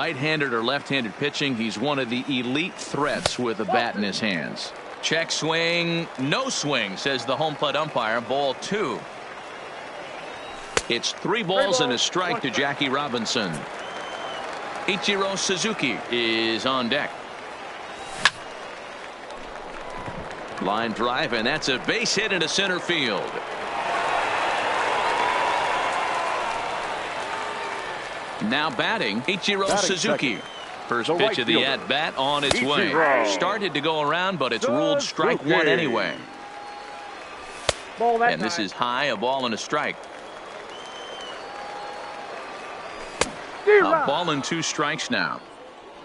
right-handed or left-handed pitching, he's one of the elite threats with a bat in his hands. Check swing, no swing, says the home plate umpire. Ball 2. It's 3 balls and a strike to Jackie Robinson. Ichiro Suzuki is on deck. Line drive, and that's a base hit into center field. Now batting, Ichiro Suzuki. Second. First pitch of the at-bat on its way. Started to go around, but it's ruled strike 1 anyway. And this is high, a ball and a strike. A ball and 2 strikes now.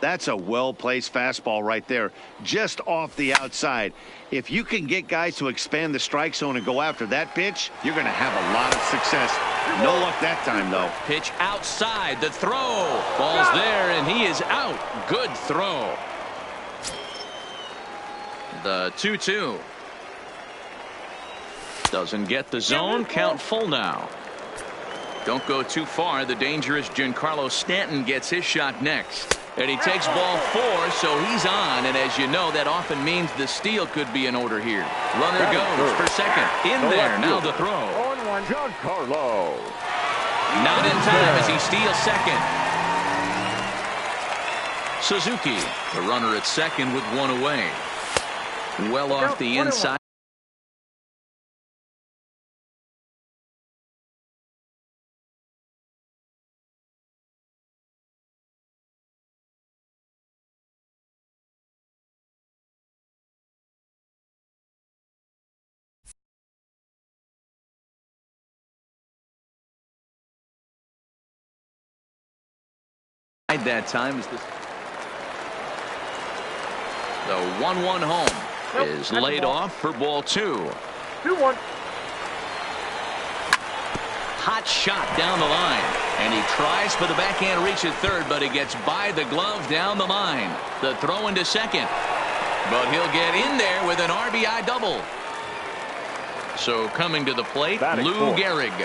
That's a well-placed fastball right there, just off the outside. If you can get guys to expand the strike zone and go after that pitch, you're going to have a lot of success. No luck that time, though. Pitch outside, the throw. Ball's there, and he is out. Good throw. The 2-2. Doesn't get the zone. Count full now. Don't go too far. The dangerous Giancarlo Stanton gets his shot next. And he takes ball 4, so he's on. And as you know, that often means the steal could be in order here. Runner goes for second. In there. Now the throw. Giancarlo. Not in time as he steals second. Suzuki, the runner at second with 1 away. Well off the inside. That time is the 1-1 home is laid off for ball 2. 2-1. Hot shot down the line, and he tries for the backhand reach at third, but he gets by the glove down the line. The throw into second, but he'll get in there with an RBI double. So coming to the plate, Lou Gehrig,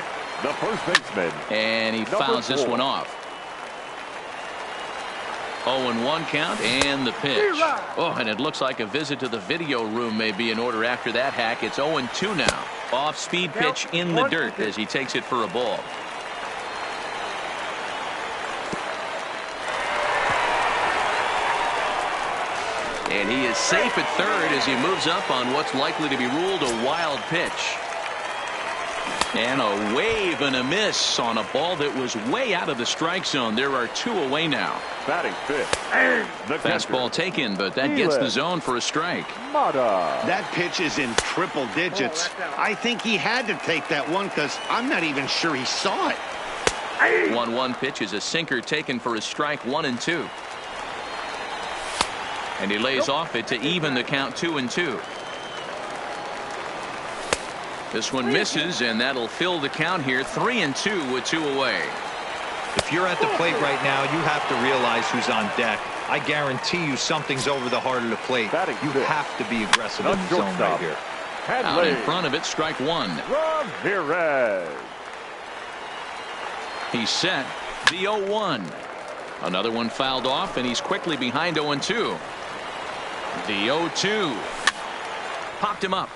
the first baseman, and he fouls this one off. 0-1 count, and the pitch. Oh, and it looks like a visit to the video room may be in order after that hack. It's 0-2 now. Off-speed pitch in the dirt as he takes it for a ball. And he is safe at third as he moves up on what's likely to be ruled a wild pitch. And a wave and a miss on a ball that was way out of the strike zone. There are 2 away now. Batting fifth. Fastball taken, but that gets the zone for a strike. That pitch is in triple digits. I think he had to take that one because I'm not even sure he saw it. 1-1 pitch is a sinker taken for a strike. 1-2. And he lays off it to even the count 2-2. This one misses, and that'll fill the count here. 3-2 with 2 away. If you're at the plate right now, you have to realize who's on deck. I guarantee you something's over the heart of the plate. You have to be aggressive in the zone right here. Out in front of it, strike 1. Ramirez. He's set. The 0-1. Another one fouled off, and he's quickly behind 0-2. The 0-2. Popped him up.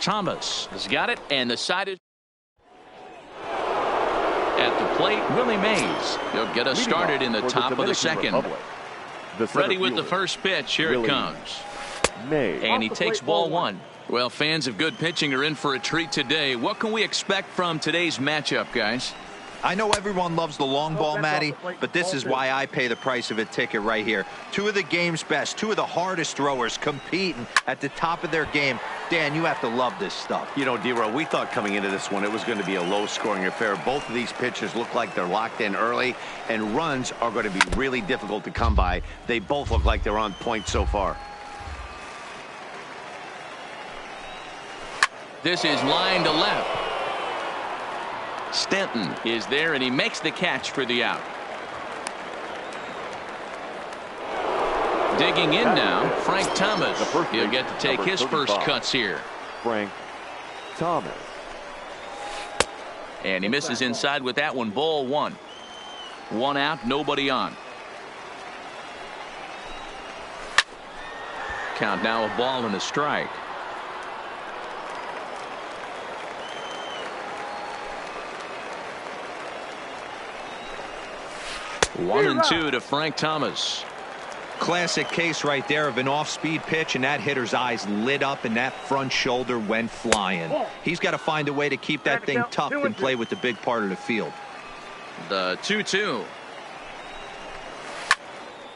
Thomas has got it, and the side is at the plate. Willie Mays. He'll get us started in the top of the second. Ready with the first pitch. Here it comes. And he takes ball 1. Well, fans of good pitching are in for a treat today. What can we expect from today's matchup, guys? I know everyone loves the long ball, Matty, but this is why I pay the price of a ticket right here. 2 of the game's best, 2 of the hardest throwers competing at the top of their game. Dan, you have to love this stuff. You know, D-Row, we thought coming into this one it was going to be a low-scoring affair. Both of these pitchers look like they're locked in early, and runs are going to be really difficult to come by. They both look like they're on point so far. This is line to left. Stanton is there, and he makes the catch for the out. Digging in now, Frank Thomas. He'll get to take his first cuts here. Frank Thomas. And he misses inside with that one. Ball one. One out, nobody on. Count now a ball and a strike. One and two to Frank Thomas. Classic case right there of an off-speed pitch, and that hitter's eyes lit up and that front shoulder went flying. He's got to find a way to keep that thing tucked and play with the big part of the field. The 2-2.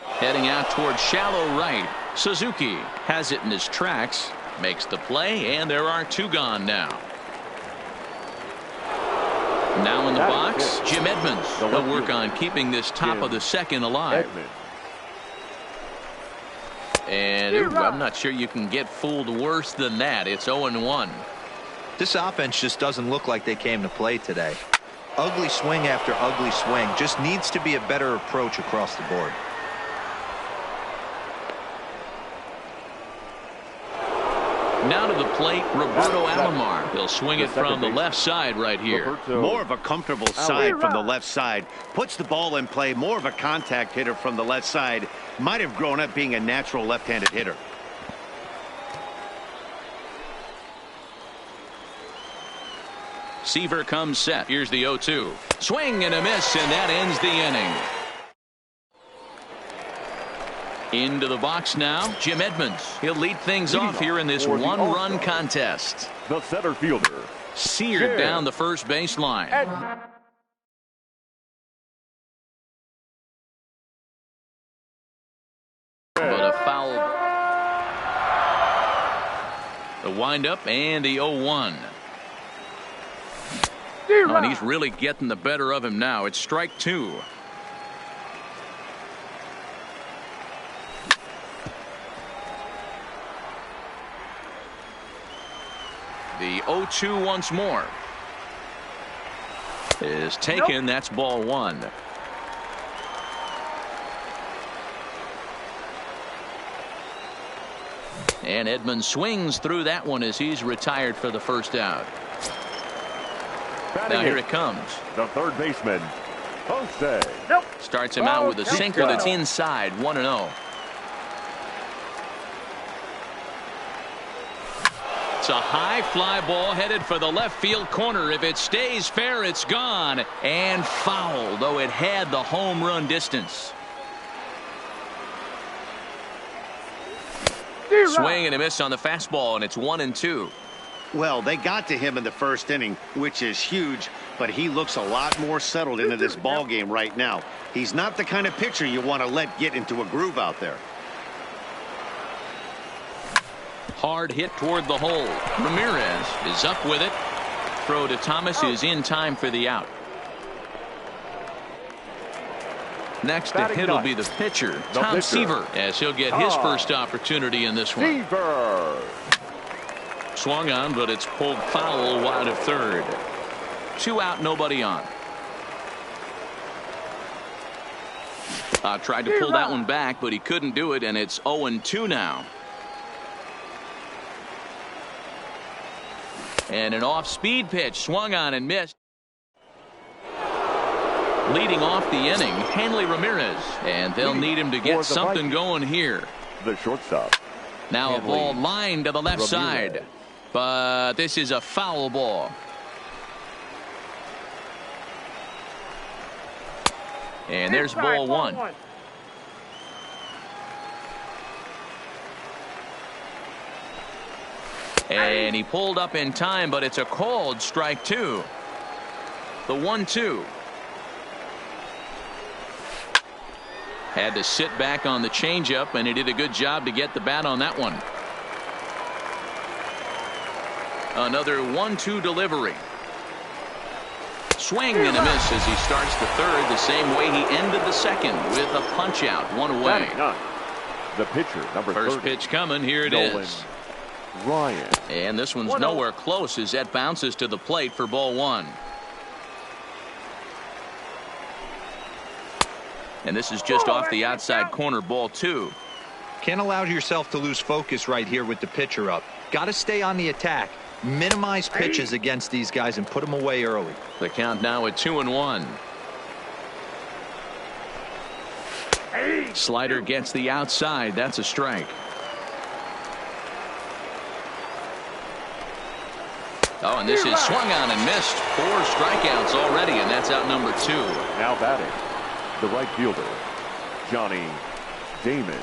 Heading out towards shallow right. Suzuki has it in his tracks, makes the play, and there are two gone now. Now in the box, Jim Edmonds. He'll work on keeping this top of the second alive. And I'm not sure you can get fooled worse than that. It's 0-1. This offense just doesn't look like they came to play today. Ugly swing after ugly swing. Just needs to be a better approach across the board. Now to the plate, Roberto Alomar. He'll swing it from the left side right here. More of a comfortable side from the left side. Puts the ball in play. More of a contact hitter from the left side. Might have grown up being a natural left-handed hitter. Seaver comes set. Here's the 0-2. Swing and a miss, and that ends the inning. Into the box now, Jim Edmonds. He'll lead things off here in this one-run contest. The center fielder. Seared down the first baseline. But a foul. The windup and the 0-1. Oh, and he's really getting the better of him now. It's strike two. The 0-2 once more is taken. That's ball one. And Edmonds swings through that one as he's retired for the first out. Now here it comes. The third baseman, Jose. Starts him out with a sinker that's inside. 1-0. It's a high fly ball headed for the left field corner. If it stays fair, it's gone and foul, though it had the home run distance. Swing and a miss on the fastball, and it's 1-2. Well, they got to him in the first inning, which is huge, but he looks a lot more settled into this ball game right now. He's not the kind of pitcher you want to let get into a groove out there. Hard hit toward the hole. Ramirez is up with it. Throw to Thomas is in time for the out. Next to hit will be the pitcher, Tom Seaver, as he'll get his first opportunity in this one. Seaver. Swung on, but it's pulled foul wide of third. Two out, nobody on. Tried to pull that one back, but he couldn't do it, and it's 0-2 now. And an off-speed pitch swung on and missed. Leading off the inning, Hanley Ramirez, and they'll need him to get something going here. The shortstop. Now a ball lined to the left side, but this is a foul ball. And there's ball one. And he pulled up in time, but it's a called strike two. The 1-2. Had to sit back on the changeup, and he did a good job to get the bat on that one. Another 1-2 delivery. Swing and a miss as he starts the third the same way he ended the second with a punch out, one away. The pitcher, number First 30. pitch coming. Here it is. Ryan. And this one's nowhere close as that bounces to the plate for ball one. And this is just off the outside corner, ball two. Can't allow yourself to lose focus right here with the pitcher up. Got to stay on the attack. Minimize pitches against these guys and put them away early. The count now at 2-1. Slider gets the outside. That's a strike. Oh, and this is swung on and missed. 4 strikeouts already, and that's out number 2. Now batting, the right fielder, Johnny Damon.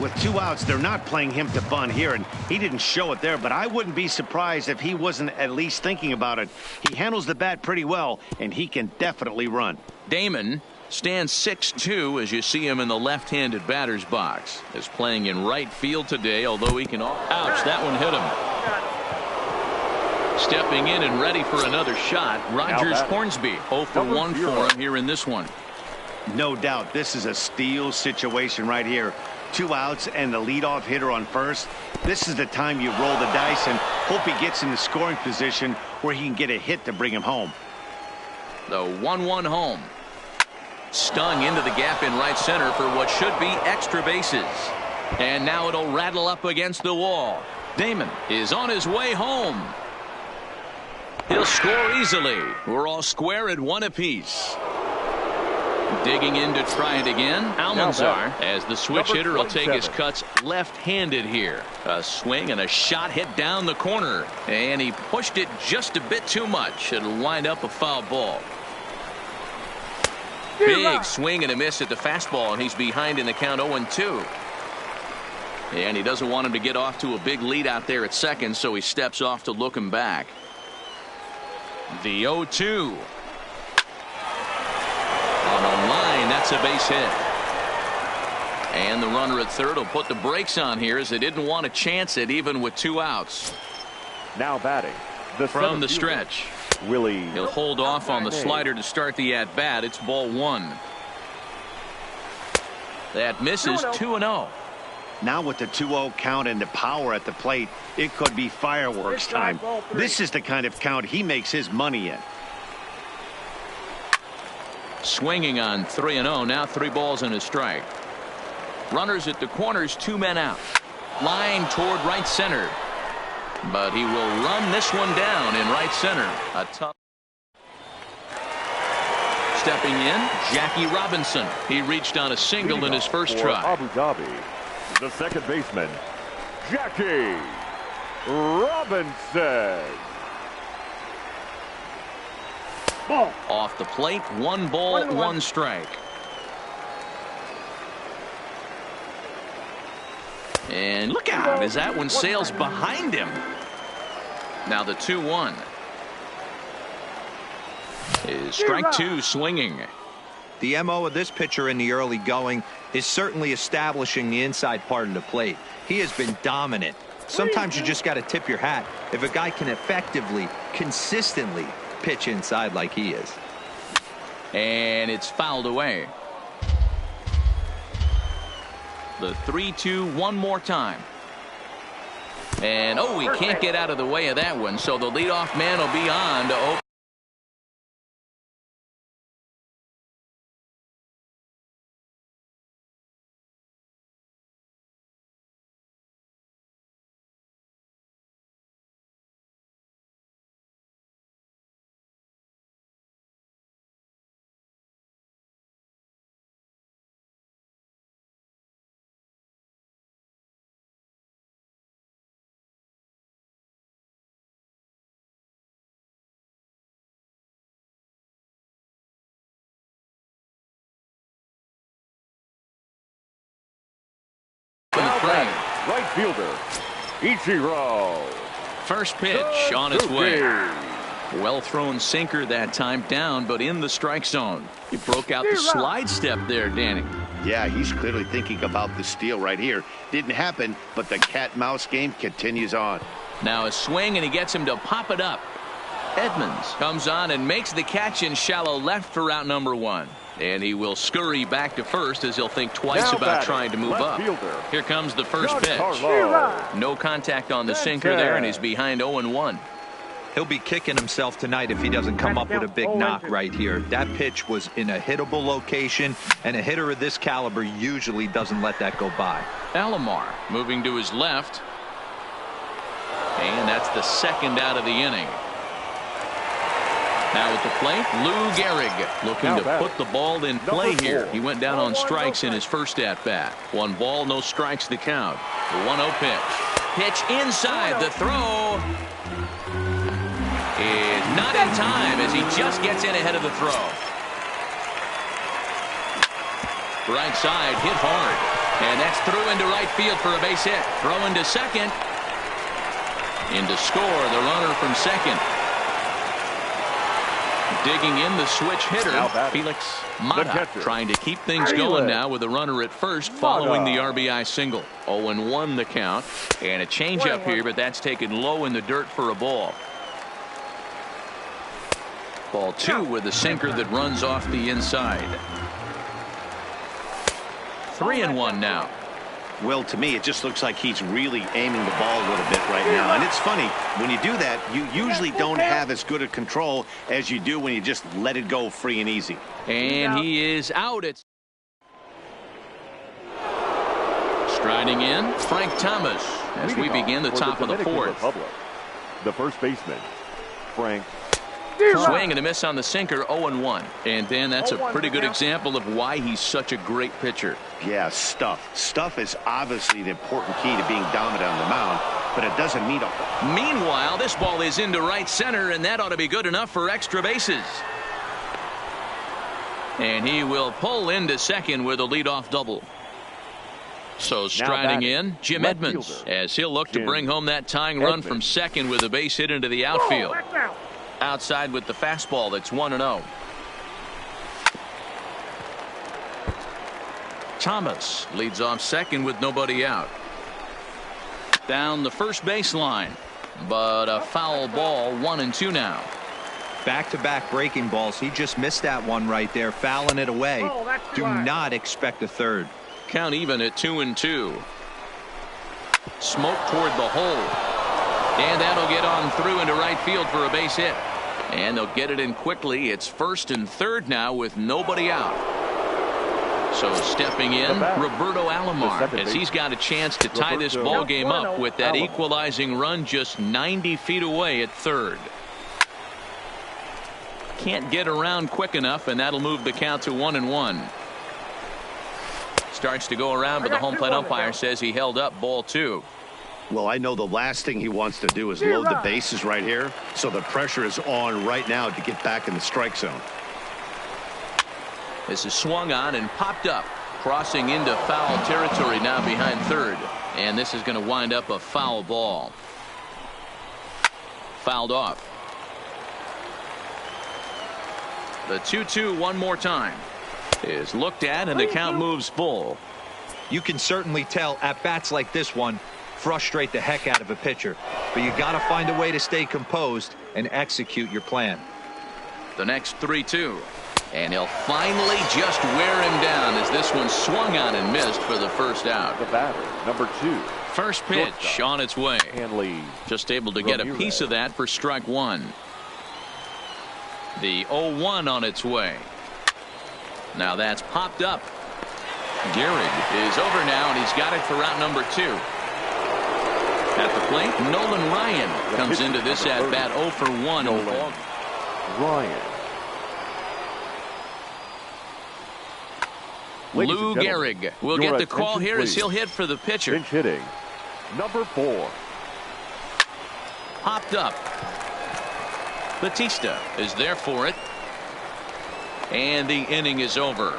With 2 outs, they're not playing him to bunt here, and he didn't show it there, but I wouldn't be surprised if he wasn't at least thinking about it. He handles the bat pretty well, and he can definitely run. Damon stands 6'2" as you see him in the left-handed batter's box. Is playing in right field today, although he can... Ouch, that one hit him. Stepping in and ready for another shot, Rogers Hornsby. 0 for 1 for him here in this one. No doubt this is a steal situation right here. 2 outs and the leadoff hitter on first. This is the time you roll the dice and hope he gets in the scoring position where he can get a hit to bring him home. The 1-1 home. Stung into the gap in right center for what should be extra bases. And now it'll rattle up against the wall. Damon is on his way home. He'll score easily. We're all square at 1 apiece. Digging in to try it again. Almanzar, as the switch hitter, will take his cuts left-handed here. A swing and a shot hit down the corner. And he pushed it just a bit too much. It'll wind up a foul ball. Big swing and a miss at the fastball, and he's behind in the count 0-2. And he doesn't want him to get off to a big lead out there at second, so he steps off to look him back. The 0-2. On a line, that's a base hit. And the runner at third will put the brakes on here as they didn't want to chance it even with 2 outs. Now batting, From the stretch. Willie. He'll hold off on the slider to start the at-bat. It's ball 1. That misses. 2-0. Now with the 2-0 count and the power at the plate, it could be fireworks time. This is the kind of count he makes his money in. Swinging on 3-0. Now 3 balls and a strike. Runners at the corners, 2 men out. Line toward right center. But he will run this one down in right center. A tough. Stepping in, Jackie Robinson. He reached on a single in his first try. Abu Dhabi, the second baseman, Jackie Robinson. Ball. Off the plate, 1 ball, 1 strike. And look out as that one sails behind him. Now the 2-1 is strike 2 swinging. The MO of this pitcher in the early going is certainly establishing the inside part of the plate. He has been dominant. Sometimes you just got to tip your hat if a guy can effectively, consistently pitch inside like he is. And it's fouled away. The 3-2 one more time. And oh, he can't get out of the way of that one, so the leadoff man will be on to open. Right fielder, Ichiro. First pitch on its way. Well thrown sinker that time, down but in the strike zone. He broke out the slide step there, Danny. Yeah, he's clearly thinking about the steal right here. Didn't happen, but the cat-mouse game continues on. Now a swing, and he gets him to pop it up. Edmonds comes on and makes the catch in shallow left for out number 1. And he will scurry back to first as he'll think twice about trying to move up. Fielder. Here comes the first pitch. No contact on the sinker there, and he's behind 0-1. He'll be kicking himself tonight if he doesn't come up with a big knock right here. That pitch was in a hittable location, and a hitter of this caliber usually doesn't let that go by. Alomar moving to his left. And that's the second out of the inning. Now at the plate, Lou Gehrig looking to put the ball in play here. He went down on strikes in his first at-bat. 1 ball, no strikes to count. The 1-0 pitch. Pitch inside. The throw is not in time as he just gets in ahead of the throw. Right side, hit hard. And that's through into right field for a base hit. Throw into second. In to score, the runner from second. Digging in the switch hitter, Felix Mata, trying to keep things going now with a runner at first following the RBI single. 0-1 the count. And a changeup here, but that's taken low in the dirt for a ball. Ball 2 with a sinker that runs off the inside. 3-1 now. Well, to me, it just looks like he's really aiming the ball a little bit right now. And it's funny, when you do that, you usually don't have as good a control as you do when you just let it go free and easy. And he is out. It's striding in, Frank Thomas, as we begin the top of the fourth. The first baseman, Frank. Swing and a miss on the sinker, 0-1. And Dan, that's a pretty good example of why he's such a great pitcher. Yeah, stuff. Stuff is obviously the important key to being dominant on the mound, but it doesn't mean a... Meanwhile, this ball is into right center, and that ought to be good enough for extra bases. And he will pull into second with a leadoff double. So striding in, Jim Edmonds, as he'll look to bring home that tying run from second with a base hit into the outfield. Outside with the fastball, that's 1-0. Thomas leads off second with nobody out. Down the first baseline, but a foul ball, 1-2 now. Back-to-back breaking balls. He just missed that one right there, fouling it away. Do not expect a third. Count even at 2-2. Smoke toward the hole. And that'll get on through into right field for a base hit. And they'll get it in quickly. It's first and third now with nobody out. So stepping in, Roberto Alomar, as he's got a chance to tie this ball game up with that equalizing run just 90 feet away at third. Can't get around quick enough, and that'll move the count to 1-1. Starts to go around, but the home plate umpire says he held up ball 2. Well, I know the last thing he wants to do is load the bases right here, so the pressure is on right now to get back in the strike zone. This is swung on and popped up, crossing into foul territory now behind third. And this is going to wind up a foul ball. Fouled off. The 2-2 one more time is looked at, and the count moves full. You can certainly tell at bats like this one frustrate the heck out of a pitcher, but you got to find a way to stay composed and execute your plan. The next 3-2, and he'll finally just wear him down as this one swung on and missed for the first out. The batter, number 2. First pitch on its way. Hanley. Just able to get a piece of that for strike 1. The 0-1 on its way. Now that's popped up. Gehrig is over now, and he's got it for out number 2. At the plate, Nolan Ryan comes into this at bat 0 for 1. Nolan Ryan. Lou Gehrig will get the call here as he'll hit for the pitcher. Pinch hitting, number 4. Popped up. Batista is there for it. And the inning is over.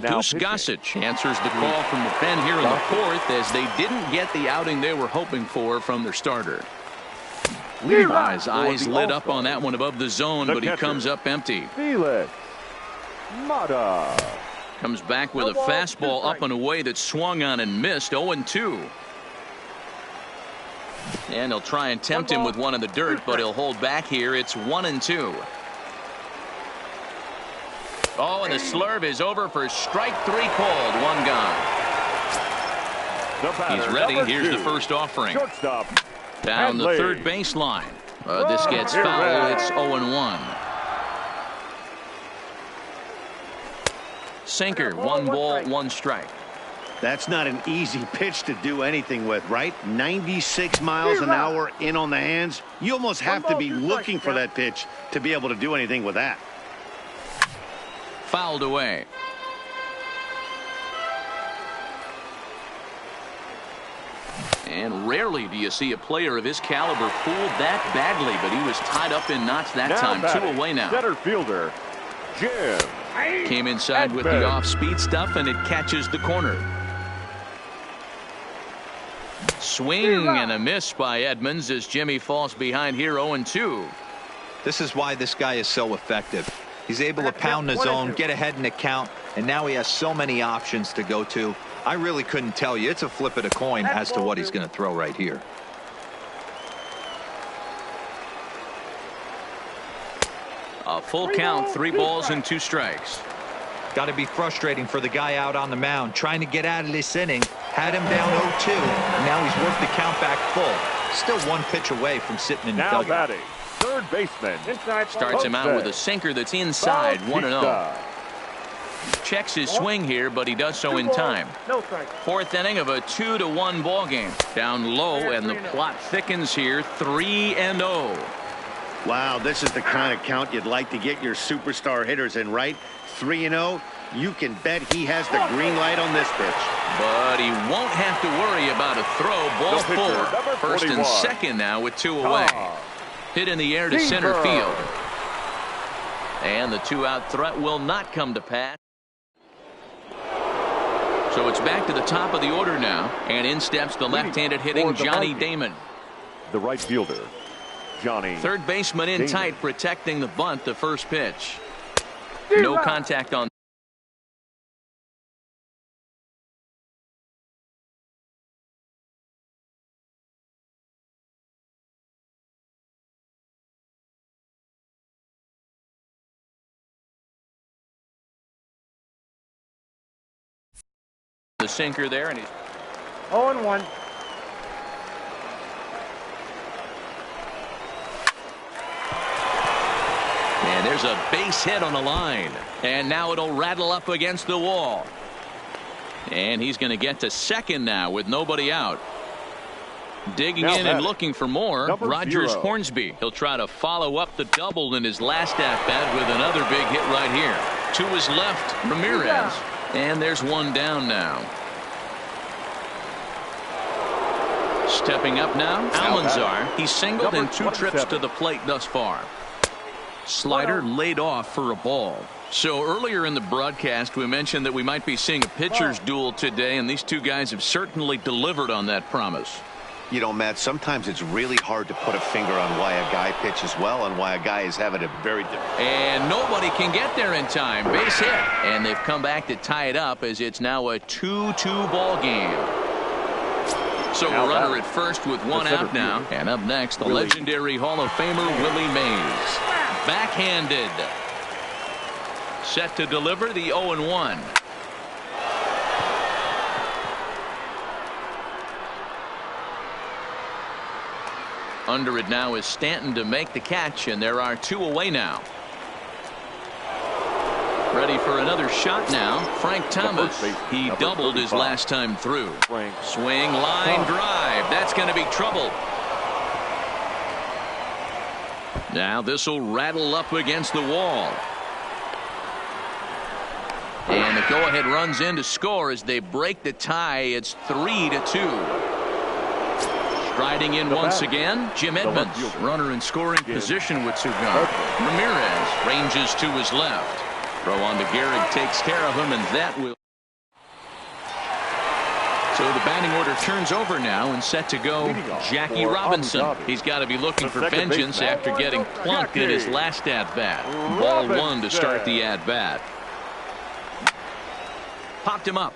Goose Gossage answers the call from the pen here in the fourth as they didn't get the outing they were hoping for from their starter. Levi's eyes lit up on that one above the zone, but he comes up empty. Felix Mata comes back with a fastball up and away that swung on and missed. 0-2. And they'll try and tempt him with one in the dirt, but he'll hold back here. It's 1-2. Oh, and the slurve is over for strike 3 called. 1 gone. He's ready. Here's the first offering. Down the third baseline. This gets foul. It's 0-1. sinker. 1 ball, 1 strike. That's not an easy pitch to do anything with, right? 96 miles an hour in on the hands. You almost have to be looking for that pitch to be able to do anything with that. Fouled away. And rarely do you see a player of his caliber fooled that badly, but he was tied up in knots that time. 2 away now. Center fielder, Jim. Came inside with the off-speed stuff, and it catches the corner. Swing and a miss by Edmonds as Jimmy falls behind here 0-2. This is why this guy is so effective. He's able to pound the zone, get ahead in the count, and now he has so many options to go to. I really couldn't tell you. It's a flip of the coin as to what he's going to throw right here. A full count, 3 balls and 2 strikes. Got to be frustrating for the guy out on the mound trying to get out of this inning. Had him down 0-2, and now he's worked the count back full. Still 1 pitch away from sitting in the dugout. Now batting, third baseman. Starts him out with a sinker that's inside, 1-0. Checks his swing here, but he does so in time. 4th inning of a 2-1 ball game. Down low, and the plot thickens here, 3-0. Wow, this is the kind of count you'd like to get your superstar hitters in, right? 3-0. You can bet he has the green light on this pitch. But he won't have to worry about a throw. Ball 4. 1st and 2nd now with 2 away. Hit in the air to center field. And the 2-out threat will not come to pass. So it's back to the top of the order now. And in steps the left-handed hitting Johnny Damon. The right fielder, Johnny. Third baseman in tight, protecting the bunt, the first pitch. No contact on. The sinker there, and he's 0-1. And there's a base hit on the line. And now it'll rattle up against the wall. And he's going to get to second now with nobody out. Digging in and looking for more, Rogers Hornsby. He'll try to follow up the double in his last at-bat with another big hit right here. To his left, Ramirez. And there's 1 down now. Stepping up now, Almanzar. He's singled in 2 trips to the plate thus far. Slider laid off for a ball. So earlier in the broadcast we mentioned that we might be seeing a pitcher's duel today, and these 2 guys have certainly delivered on that promise. You know, Matt, sometimes it's really hard to put a finger on why a guy pitches well and why a guy is having a very difficult. And nobody can get there in time. Base hit. And they've come back to tie it up as it's now a 2-2 ball game. So a runner at first with 1 out now. And up next, the legendary Hall of Famer Willie Mays. Backhanded. Set to deliver the 0-1. Under it now is Stanton to make the catch, and there are 2 away now. Ready for another shot now, Frank Thomas. He doubled his last time through. Swing, line drive. That's going to be trouble. Now this will rattle up against the wall. And the go-ahead runs in to score as they break the tie. It's 3-2. Striding in once again, Jim Edmonds. Runner in scoring position with 2 gone. Ramirez ranges to his left. Throw on to Gehrig takes care of him, and that will. So the batting order turns over now and set to go Jackie Robinson. He's got to be looking for vengeance after getting plunked in his last at-bat. Ball 1 to start the at-bat. Popped him up.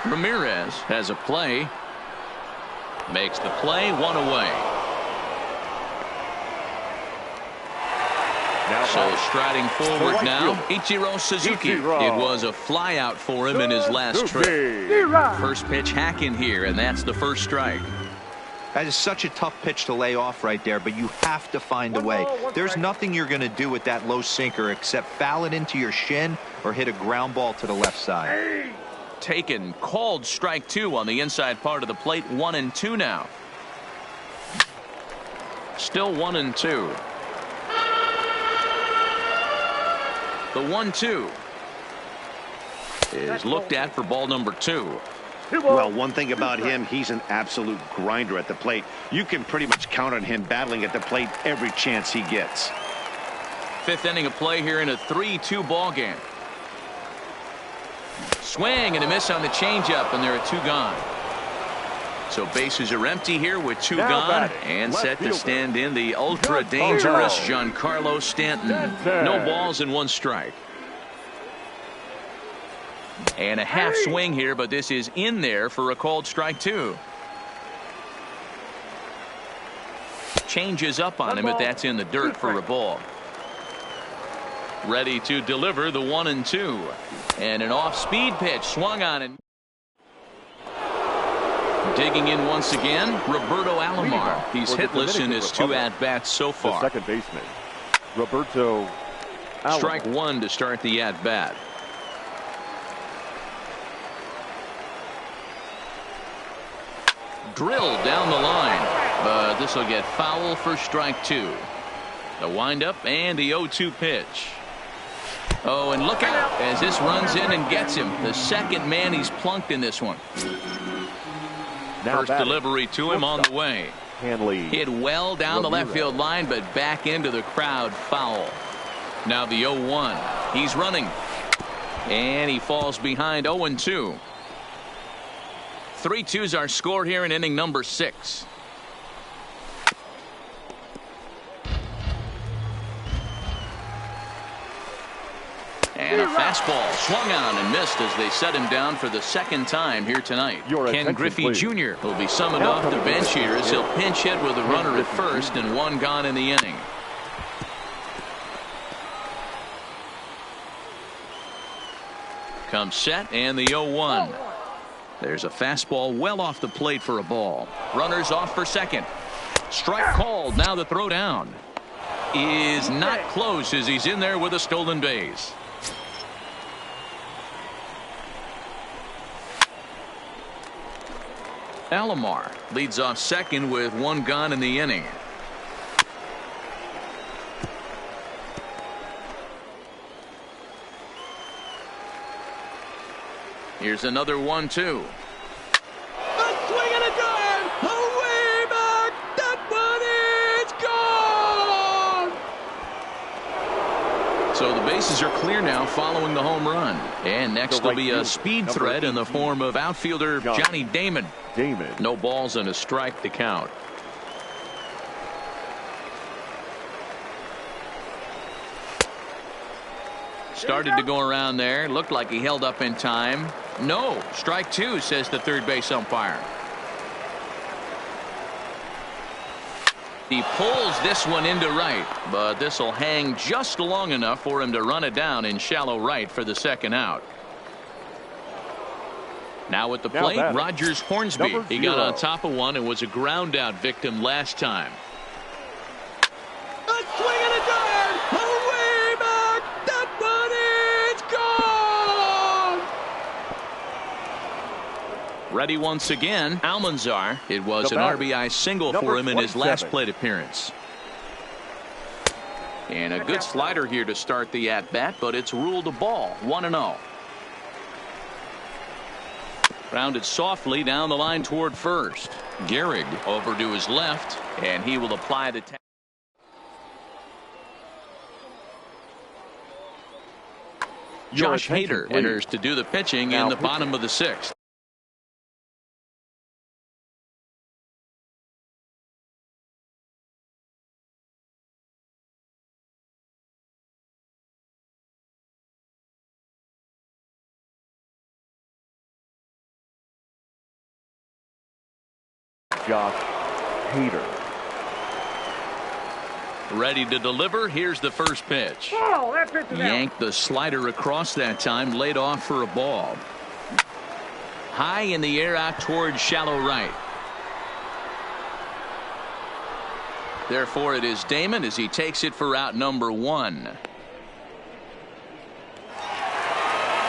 Ramirez has a play. Makes the play, 1 away. So striding forward now, Ichiro Suzuki. It was a flyout for him in his last trip. First pitch hack in here, and that's the first strike. That is such a tough pitch to lay off right there, but you have to find a way. There's nothing you're going to do with that low sinker except foul it into your shin or hit a ground ball to the left side. Taken, called strike 2 on the inside part of the plate. 1-2 now. Still 1-2. The 1-2 is looked at for ball number 2. Well, one thing about him, he's an absolute grinder at the plate. You can pretty much count on him battling at the plate every chance he gets. 5th inning of play here in a 3-2 ball game. Swing and a miss on the changeup, and there are 2 gone. So bases are empty here with 2 gone, and set to stand in the ultra dangerous Giancarlo Stanton. No balls and 1 strike. And a half swing here, but this is in there for a called strike 2. Changes up on him, but that's in the dirt for a ball. Ready to deliver the 1-2. And an off-speed pitch swung on it. Digging in once again, Roberto Alomar. He's hitless in his 2 at-bats so far. The second baseman, Roberto Alomar. Strike 1 to start the at-bat. Drilled down the line, but this will get foul for strike 2. The windup and the 0-2 pitch. Oh, and look out as this runs in and gets him. The second man he's plunked in this one. First delivery to him on the way. Hanley. Hit well down the left field line, but back into the crowd, foul. Now the 0-1. He's running. And he falls behind 0-2. 3-2s are scored here in inning number 6. And a fastball swung on and missed as they set him down for the 2nd time here tonight. Ken Griffey Jr. will be summoned off the bench here as he'll pinch hit with a runner at first and 1 gone in the inning. Comes set and the 0-1. There's a fastball well off the plate for a ball. Runners off for second. Strike called. Now the throw down is not close as he's in there with a stolen base. Alomar leads off second with 1 gone in the inning. Here's another 1-2. A swing and a drive. Away back. That one is gone. So the bases are clear now following the home run. And next will be a speed threat in the form of outfielder Johnny Damon. No balls and a strike to count. Started to go around there. Looked like he held up in time. No. Strike 2, says the third base umpire. He pulls this one into right, but this will hang just long enough for him to run it down in shallow right for the 2nd out. Now at the plate, Rogers Hornsby. He got on top of one and was a ground out victim last time. A swing and a drive. Away back. That one is gone. Ready once again. Almanzar. It was an RBI single for him in his last plate appearance. And a good slider here to start the at bat, but it's ruled a ball. 1-0. Grounded softly down the line toward first. Gehrig over to his left, and he will apply the tag. Josh Hader enters to do the pitching in the bottom of the 6th. Josh Hader. Ready to deliver. Here's the first pitch. Yanked the slider across that time. Laid off for a ball. High in the air out towards shallow right. Therefore, it is Damon as he takes it for out number 1.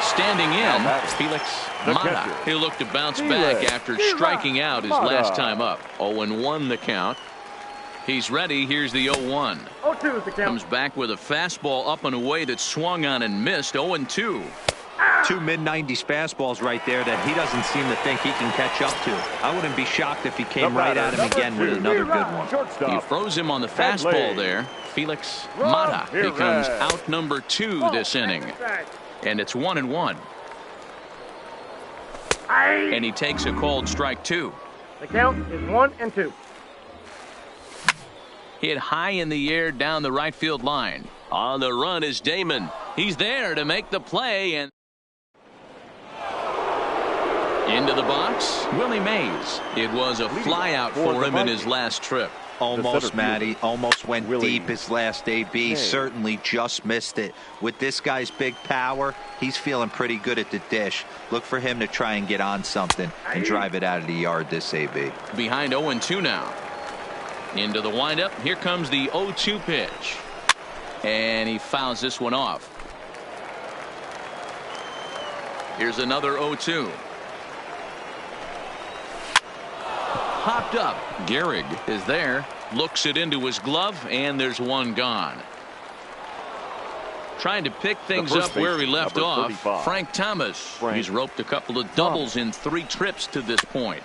Standing in, Felix Mata. He'll look to bounce back after striking out his last time up. 0-1 the count. He's ready. Here's the 0-1. 0-2 the count. Comes back with a fastball up and away that swung on and missed. 0-2. Two mid-90s fastballs right there that he doesn't seem to think he can catch up to. I wouldn't be shocked if he came right at him again with another good one. He froze him on the fastball there. Felix Mata becomes out number 2 this inning. And it's 1-1. And he takes a called strike 2. The count is 1-2. Hit high in the air down the right field line. On the run is Damon. He's there to make the play, and into the box, Willie Mays. It was a flyout for him in his last trip. Almost, Matty. Almost went deep his last AB. Certainly just missed it. With this guy's big power, he's feeling pretty good at the dish. Look for him to try and get on something and drive it out of the yard this AB. Behind 0-2 now. Into the windup. Here comes the 0-2 pitch. And he fouls this one off. Here's another 0-2. Popped up. Gehrig is there. Looks it into his glove, and there's one gone. Trying to pick things up where he left off. Frank Thomas. He's roped a couple of doubles in 3 trips to this point.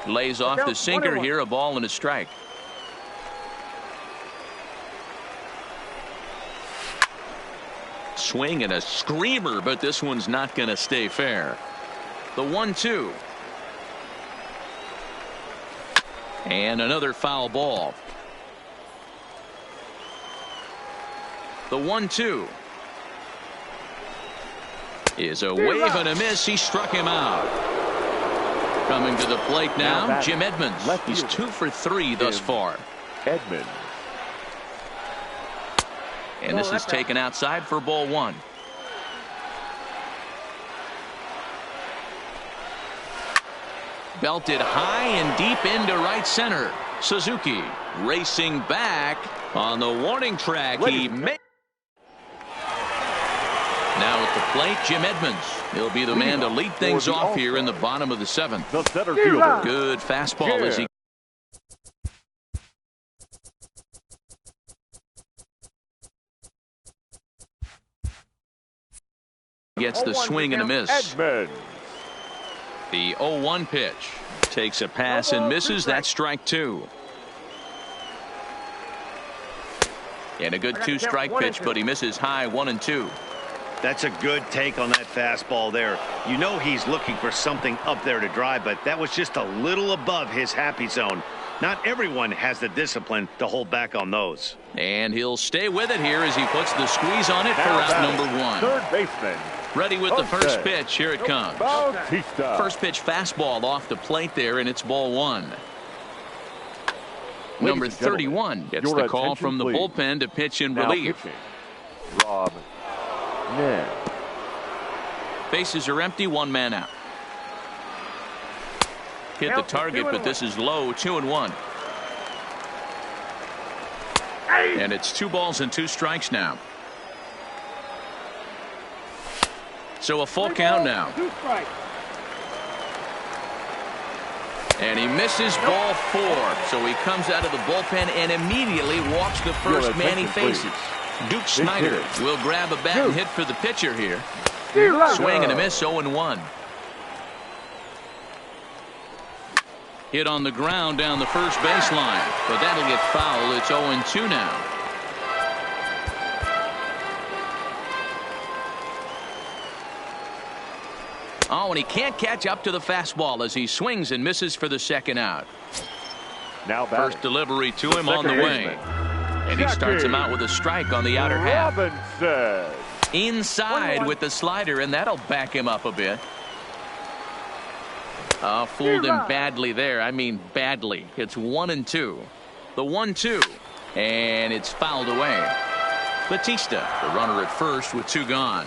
Lays off the sinker here, a ball and a strike. Swing and a screamer, but this one's not going to stay fair. The 1-2. And another foul ball. The 1-2 is a wave and a miss. He struck him out. Coming to the plate now, Jim Edmonds. He's 2 for 3 thus far. Edmonds. And this is taken outside for ball 1. Belted high and deep into right center. Suzuki racing back on the warning track. He made. Now at the plate, Jim Edmonds. He'll be the man to lead things off here in the bottom of the 7th. The center fielder. Good fastball as he gets the swing and a miss. Edmonds. The 0-1 pitch takes a pass and misses. That's strike 2. And a good 2-strike pitch, but he misses high 1-2. That's a good take on that fastball there. You know he's looking for something up there to drive, but that was just a little above his happy zone. Not everyone has the discipline to hold back on those. And he'll stay with it here as he puts the squeeze on it for out number 1. Third baseman. Ready with the first pitch. Here it comes. Bautista. First pitch fastball off the plate there, and it's ball 1. Number 31 gets the call from the bullpen to pitch in relief. Rob Ned. Bases are empty, 1 man out. Hit the target, but this is low. 2-1. And it's 2 balls and 2 strikes now. So a full count now. And he misses ball 4. So he comes out of the bullpen and immediately walks the first man he faces. Duke Snyder will grab a bat and hit for the pitcher here. Swing and a miss, 0-1. Hit on the ground down the first baseline, but that'll get foul. It's 0-2 now. Oh, and he can't catch up to the fastball as he swings and misses for the second out. Now first delivery to him on the way. And he starts him out with a strike on the outer half. Robinson. Inside with the slider, and that'll back him up a bit. Fooled him badly there. I mean badly. It's 1-2. The 1-2. And it's fouled away. Bautista, the runner at first with 2 gone.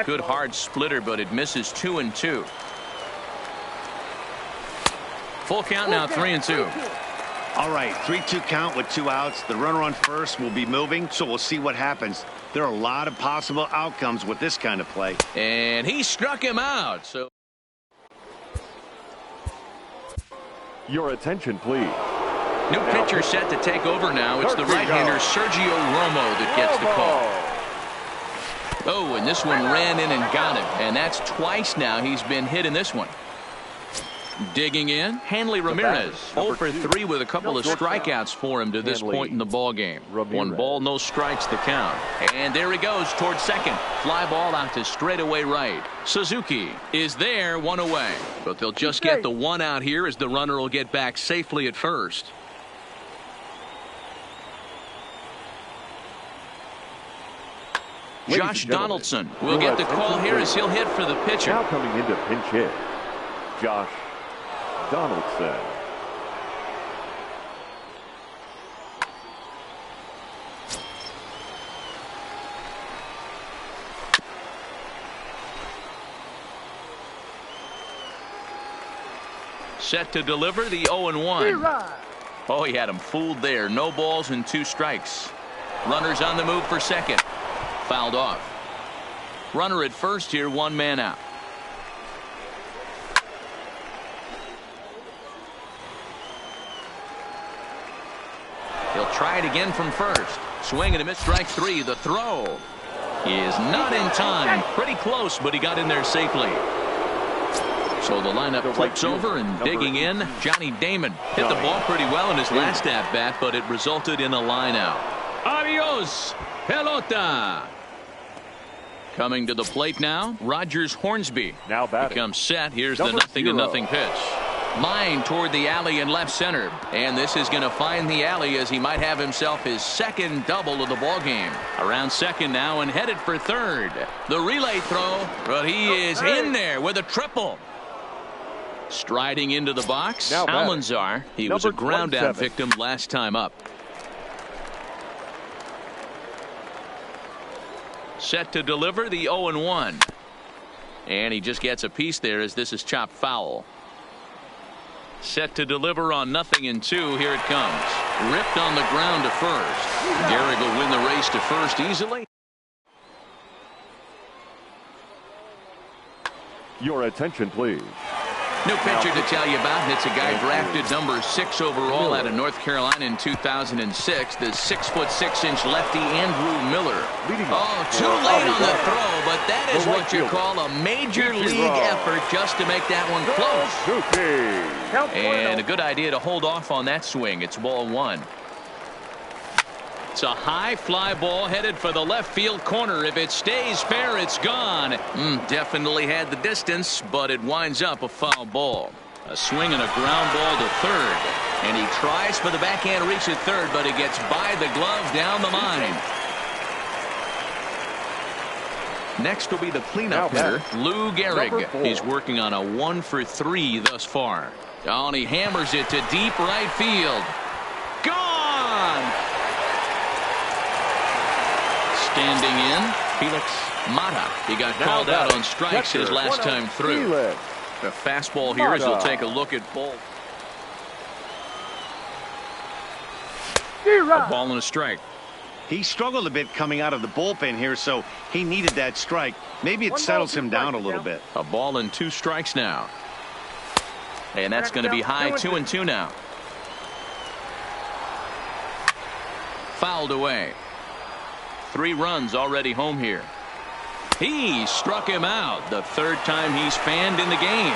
Good hard splitter, but it misses 2-2. Full count now, 3-2. All right, 3-2 count with 2 outs. The runner on first will be moving, so we'll see what happens. There are a lot of possible outcomes with this kind of play. And he struck him out. So Your attention, please. new pitcher set to take over now. It's the right-hander Sergio Romo that gets the call. Oh, and this one ran in and got him. And that's twice now he's been hit in this one. Digging in, Hanley Ramirez, 0 for 3 with a couple of strikeouts for him to this point in the ball game. 1 ball, no strikes the count. And there he goes towards second. Fly ball out to straightaway right. Suzuki is there, 1 away. But they'll just get the 1 out here as the runner will get back safely at first. Josh Donaldson will get the call here as he'll hit for the pitcher. Now coming into pinch hit, Josh Donaldson. Set to deliver the 0-1. Oh, he had him fooled there. No balls and 2 strikes. Runners on the move for second. Fouled off. Runner at first here, 1 man out. He'll try it again from first. Swing and a miss, strike 3. The throw is not in time. Pretty close, but he got in there safely. So the lineup flips over and digging in. Johnny Damon hit the ball pretty well in his last at bat, but it resulted in a line out. Adios, pelota. Coming to the plate now, Rogers Hornsby. Now batting. Becomes set. Here's the 0-0 pitch. Line toward the alley in left center. And this is going to find the alley as he might have himself his second double of the ball game. Around second now and headed for third. The relay throw, but he is in there with a triple. Striding into the box, Almanzar. He was a ground out victim last time up. Set to deliver the 0-1. And he just gets a piece there as this is chopped foul. Set to deliver on 0-2. Here it comes. Ripped on the ground to first. Gehrig will win the race to first easily. Your attention, please. New pitcher to tell you about, and it's a guy drafted number 6 overall out of North Carolina in 2006. The 6'6" lefty Andrew Miller. Oh, too late on the throw, but that is what you call a major league effort just to make that one close. And a good idea to hold off on that swing. It's ball 1. It's a high fly ball headed for the left field corner. If it stays fair, it's gone. Definitely had the distance, but it winds up a foul ball. A swing and a ground ball to third. And he tries for the backhand reach at third, but it gets by the glove down the line. Next will be the cleanup hitter, Lou Gehrig. He's working on a 1 for 3 thus far. Oh, and he hammers it to deep right field. Gone! Standing in, Felix Mata. He got called out on strikes his last time through. The fastball here as he'll take a look at Bolt. A ball and a strike. He struggled a bit coming out of the bullpen here, so he needed that strike. Maybe it settles him down a little bit. A ball and 2 strikes now. And that's going to be high, 2-2 now. Fouled away. 3 runs already home here. He struck him out. The 3rd time he's fanned in the game.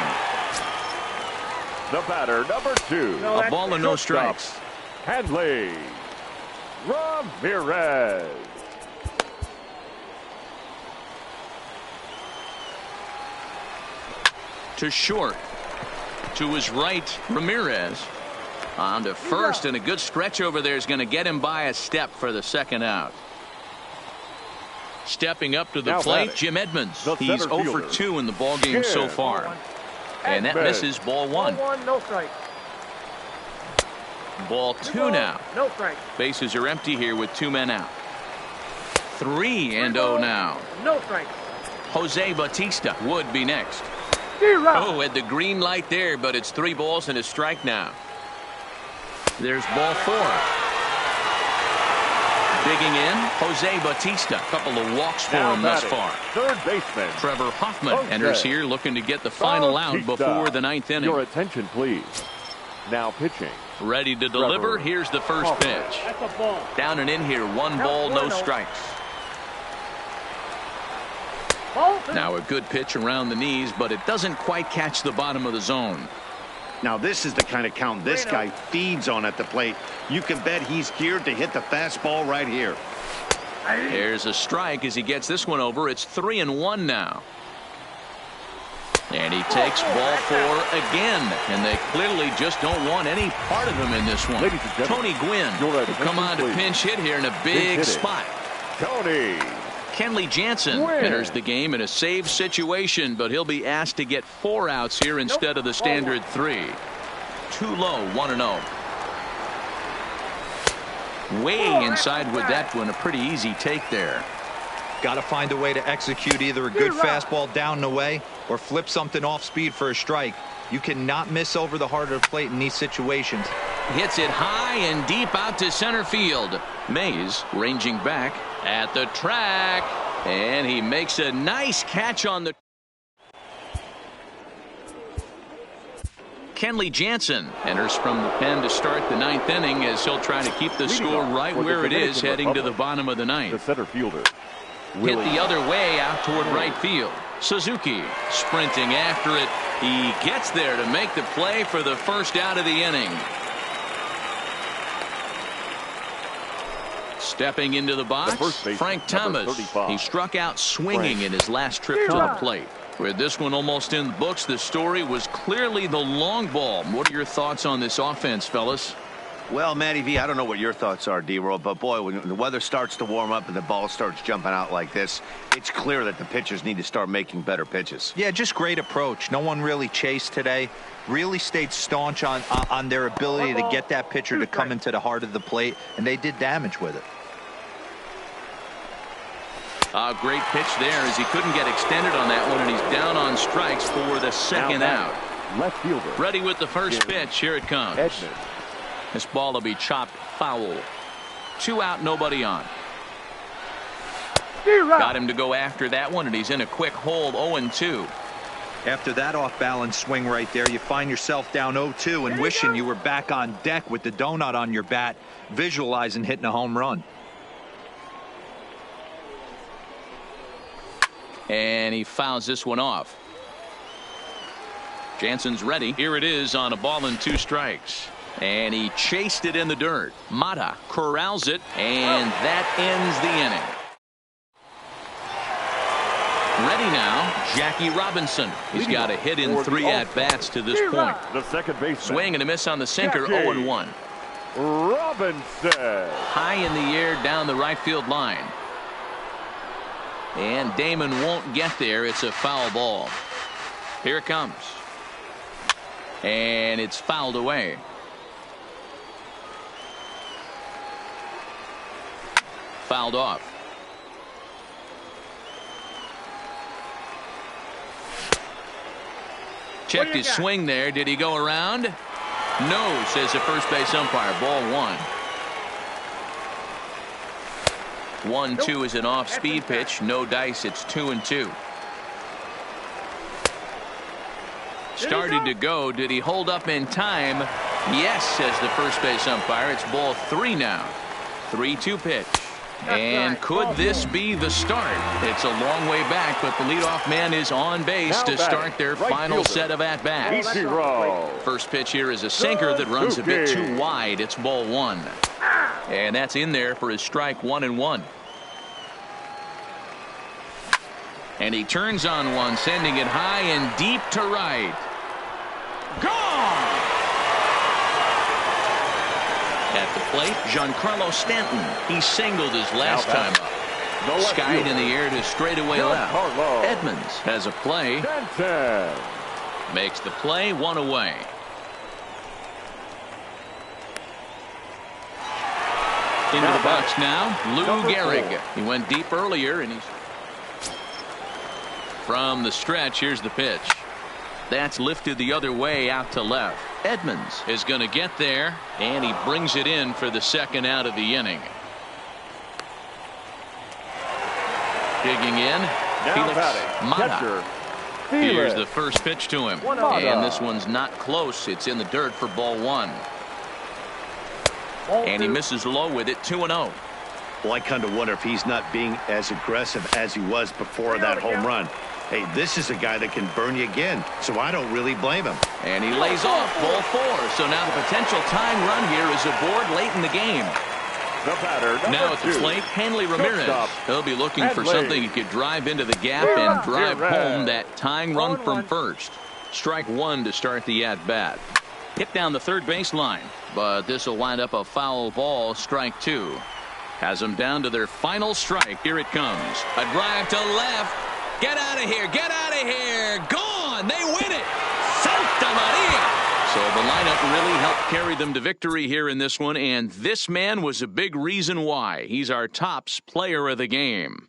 The batter, number 2. A ball and no strikes. Hanley Ramirez. To short. To his right, Ramirez. On to first, and a good stretch over there is going to get him by a step for the 2nd out. Stepping up to the plate, Jim Edmonds. He's 0 for 2 in the ballgame so far. And that misses ball 1. No strike. Ball 2 now. No strike. Bases are empty here with 2 men out. 3-0 now. No strike. Jose Bautista would be next. Oh, had the green light there, but it's 3 balls and a strike now. There's ball 4. Digging in, Jose Bautista. A couple of walks for him thus far. Third baseman Trevor Hoffman enters here looking to get the final out before the 9th inning. Your attention, please. Now pitching. Ready to deliver. Here's the first pitch. Down and in here. 1 ball, no strikes. Now a good pitch around the knees, but it doesn't quite catch the bottom of the zone. Now this is the kind of count this guy feeds on at the plate. You can bet he's geared to hit the fastball right here. There's a strike as he gets this one over. It's 3-1 now. And he takes ball 4 again. And they clearly just don't want any part of him in this one. Tony Gwynn will come on to pinch hit here in a big spot. Tony. Kenley Jansen enters the game in a save situation, but he'll be asked to get 4 outs here instead of the standard 3. Too low, 1-0. Way inside with that one. A pretty easy take there. Got to find a way to execute either a good fastball down and away or flip something off speed for a strike. You cannot miss over the heart of the plate in these situations. Hits it high and deep out to center field. Mays ranging back at the track, and he makes a nice catch on the. Kenley Jansen enters from the pen to start the 9th inning as he'll try to keep the score right where it is heading to the bottom of the 9th. The center fielder. Hit the other way out toward right field. Suzuki sprinting after it. He gets there to make the play for the first out of the inning. Stepping into the box, Frank Thomas. He struck out swinging in his last trip to the plate. With this one almost in the books, the story was clearly the long ball. What are your thoughts on this offense, fellas? Well, Matty V, I don't know what your thoughts are, D-Roll, but boy, when the weather starts to warm up and the ball starts jumping out like this, it's clear that the pitchers need to start making better pitches. Yeah, just great approach. No one really chased today. Really stayed staunch on their ability to get that pitcher to come into the heart of the plate, and they did damage with it. A great pitch there as he couldn't get extended on that one, and he's down on strikes for the second out. Left fielder. Ready with the first pitch. Here it comes. Edmonds. This ball will be chopped foul. 2 out, nobody on. Got him to go after that one, and he's in a quick hold. 0-2. After that off-balance swing right there, you find yourself down 0-2 and wishing you were back on deck with the donut on your bat, visualizing hitting a home run. And he fouls this one off. Jansen's ready. Here it is on a ball and 2 strikes. And he chased it in the dirt. Mata corrals it, and that ends the inning. Ready now, Jackie Robinson. He's got a hit in 3 at-bats to this point. The second baseman. Swing and a miss on the sinker, 0-1. Robinson. High in the air down the right field line. And Damon won't get there. It's a foul ball. Here it comes. And it's fouled away. Fouled off. Checked his swing there. Did he go around? No, says the first base umpire. Ball 1. 1-2 is an off-speed pitch. No dice. It's 2-2. Started to go. Did he hold up in time? Yes, says the first base umpire. It's ball 3 now. 3-2 pitch. And could this be the start? It's a long way back, but the leadoff man is on base to start their final set of at-bats. First pitch here is a sinker that runs a bit too wide. It's ball 1. And that's in there for his strike 1-1. And he turns on one, sending it high and deep to right. Gone! At the plate, Giancarlo Stanton. He singled his last time up. Skied in the air to straightaway left. Edmonds has a play. Makes the play, 1 away. Into the box now, Lou Gehrig. He went deep earlier, and he's From the stretch, here's the pitch. That's lifted the other way out to left. Edmonds is going to get there, and he brings it in for the second out of the inning. Digging in, Felix. Here's the first pitch to him, and this one's not close. It's in the dirt for ball one. And he misses low with it, 2-0. Well, I kind of wonder if he's not being as aggressive as he was before that home run. Hey, this is a guy that can burn you again, so I don't really blame him. And he lays off ball four. So now the potential tying run here is aboard late in the game. The batter, now at the plate, Hanley Ramirez. He'll be looking for something he could drive into the gap and drive home that tying run from first. Strike one to start the at-bat. Hit down the third baseline, but this will wind up a foul ball, strike two. Has them down to their final strike. Here it comes. A drive to left. Get out of here. Get out of here. Gone. They win it. Santa Maria. So the lineup really helped carry them to victory here in this one, and this man was a big reason why. He's our tops player of the game.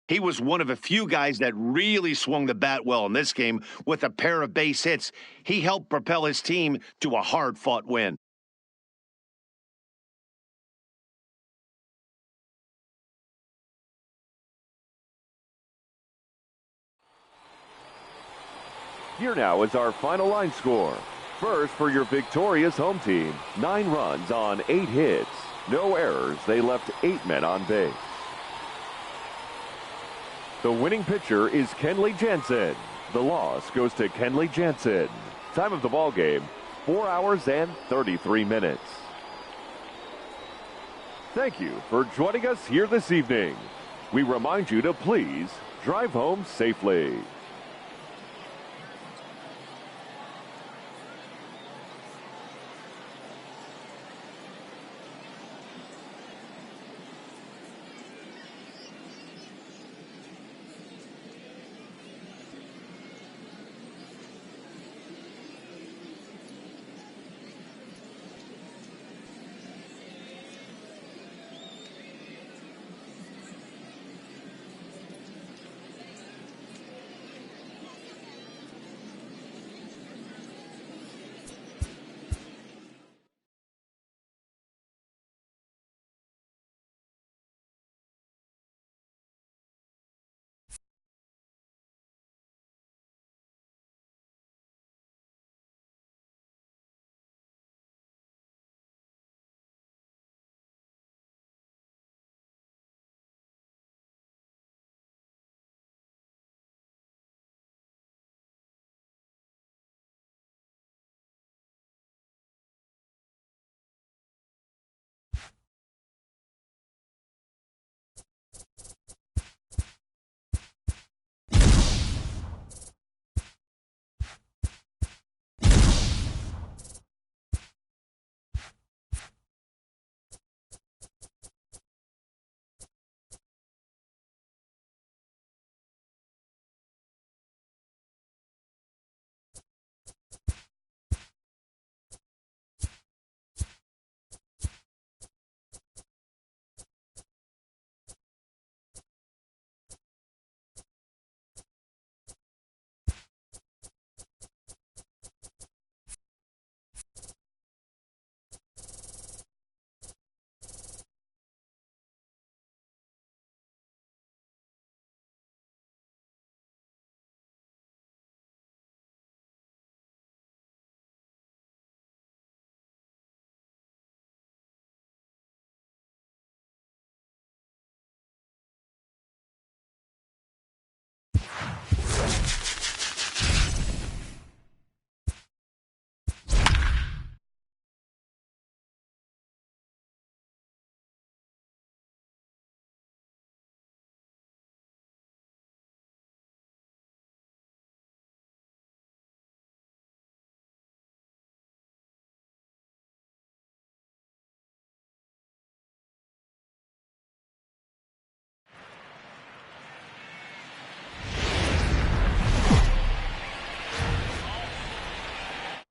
He was one of a few guys that really swung the bat well in this game with a pair of base hits. He helped propel his team to a hard-fought win. Here now is our final line score. First, for your victorious home team, 9 runs on 8 hits. No errors. They left 8 men on base. The winning pitcher is Kenley Jansen. The loss goes to Kenley Jansen. Time of the ball game, 4 hours and 33 minutes. Thank you for joining us here this evening. We remind you to please drive home safely.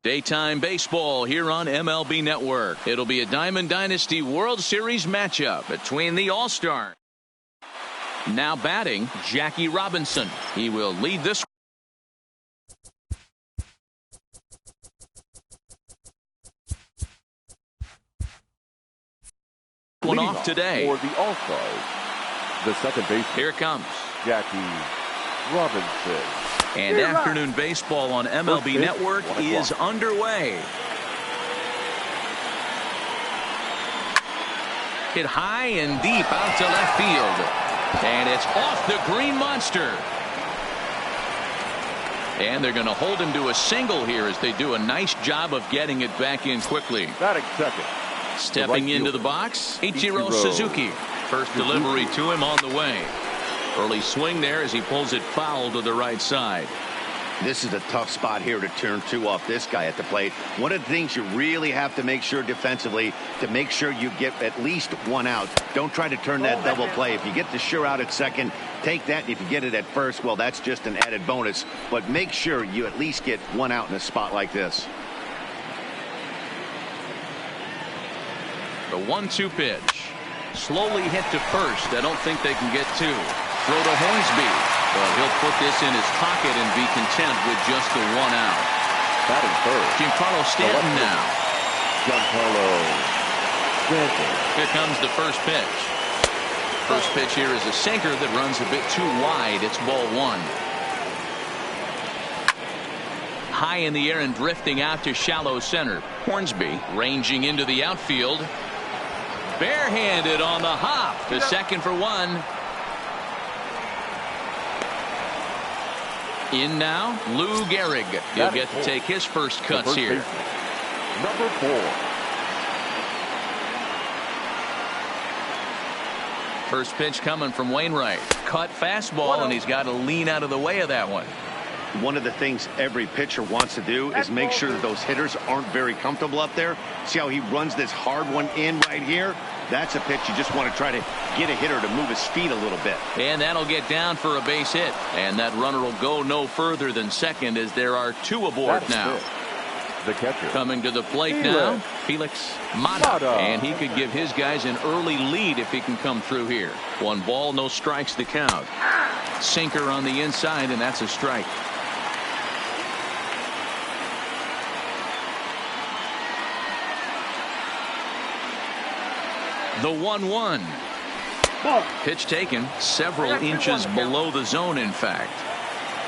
Daytime baseball here on MLB Network. It'll be a Diamond Dynasty World Series matchup between the All-Stars. Now batting, Jackie Robinson. He will lead this one off today. For the All-Stars, the second base. Here it comes. Jackie Robinson. And afternoon baseball on MLB Network is underway. Hit high and deep out to left field. And it's off the green monster. And they're going to hold him to a single here as they do a nice job of getting it back in quickly. Batting second. Stepping into the box, Ichiro Suzuki. First delivery to him on the way. Early swing there as he pulls it foul to the right side. This is a tough spot here to turn two off this guy at the plate. One of the things you really have to make sure defensively to make sure you get at least one out. Don't try to turn that double play. If you get the sure out at second, take that. If you get it at first, well, that's just an added bonus. But make sure you at least get one out in a spot like this. The 1-2 pitch. Slowly hit to first. I don't think they can get two. Throw to Hornsby. But he'll put this in his pocket and be content with just the one out. Batting third. Giancarlo Stanton now. Giancarlo Stanton. Here comes the first pitch. First pitch here is a sinker that runs a bit too wide. It's ball one. High in the air and drifting out to shallow center. Hornsby ranging into the outfield. Barehanded on the hop to second for one. In now, Lou Gehrig. He'll get to take his first cuts here. Number 4. First pitch coming from Wainwright. Cut fastball, and he's got to lean out of the way of that one. One of the things every pitcher wants to do is make sure that those hitters aren't very comfortable up there. See how he runs this hard one in right here? That's a pitch you just want to try to get a hitter to move his feet a little bit. And that'll get down for a base hit. And that runner will go no further than second as there are two aboard now. The catcher. Coming to the plate now, Felix Mata. And he could give his guys an early lead if he can come through here. 1 ball, no strikes to count. Sinker on the inside, and that's a strike. The 1-1. Pitch taken several inches below the zone, in fact.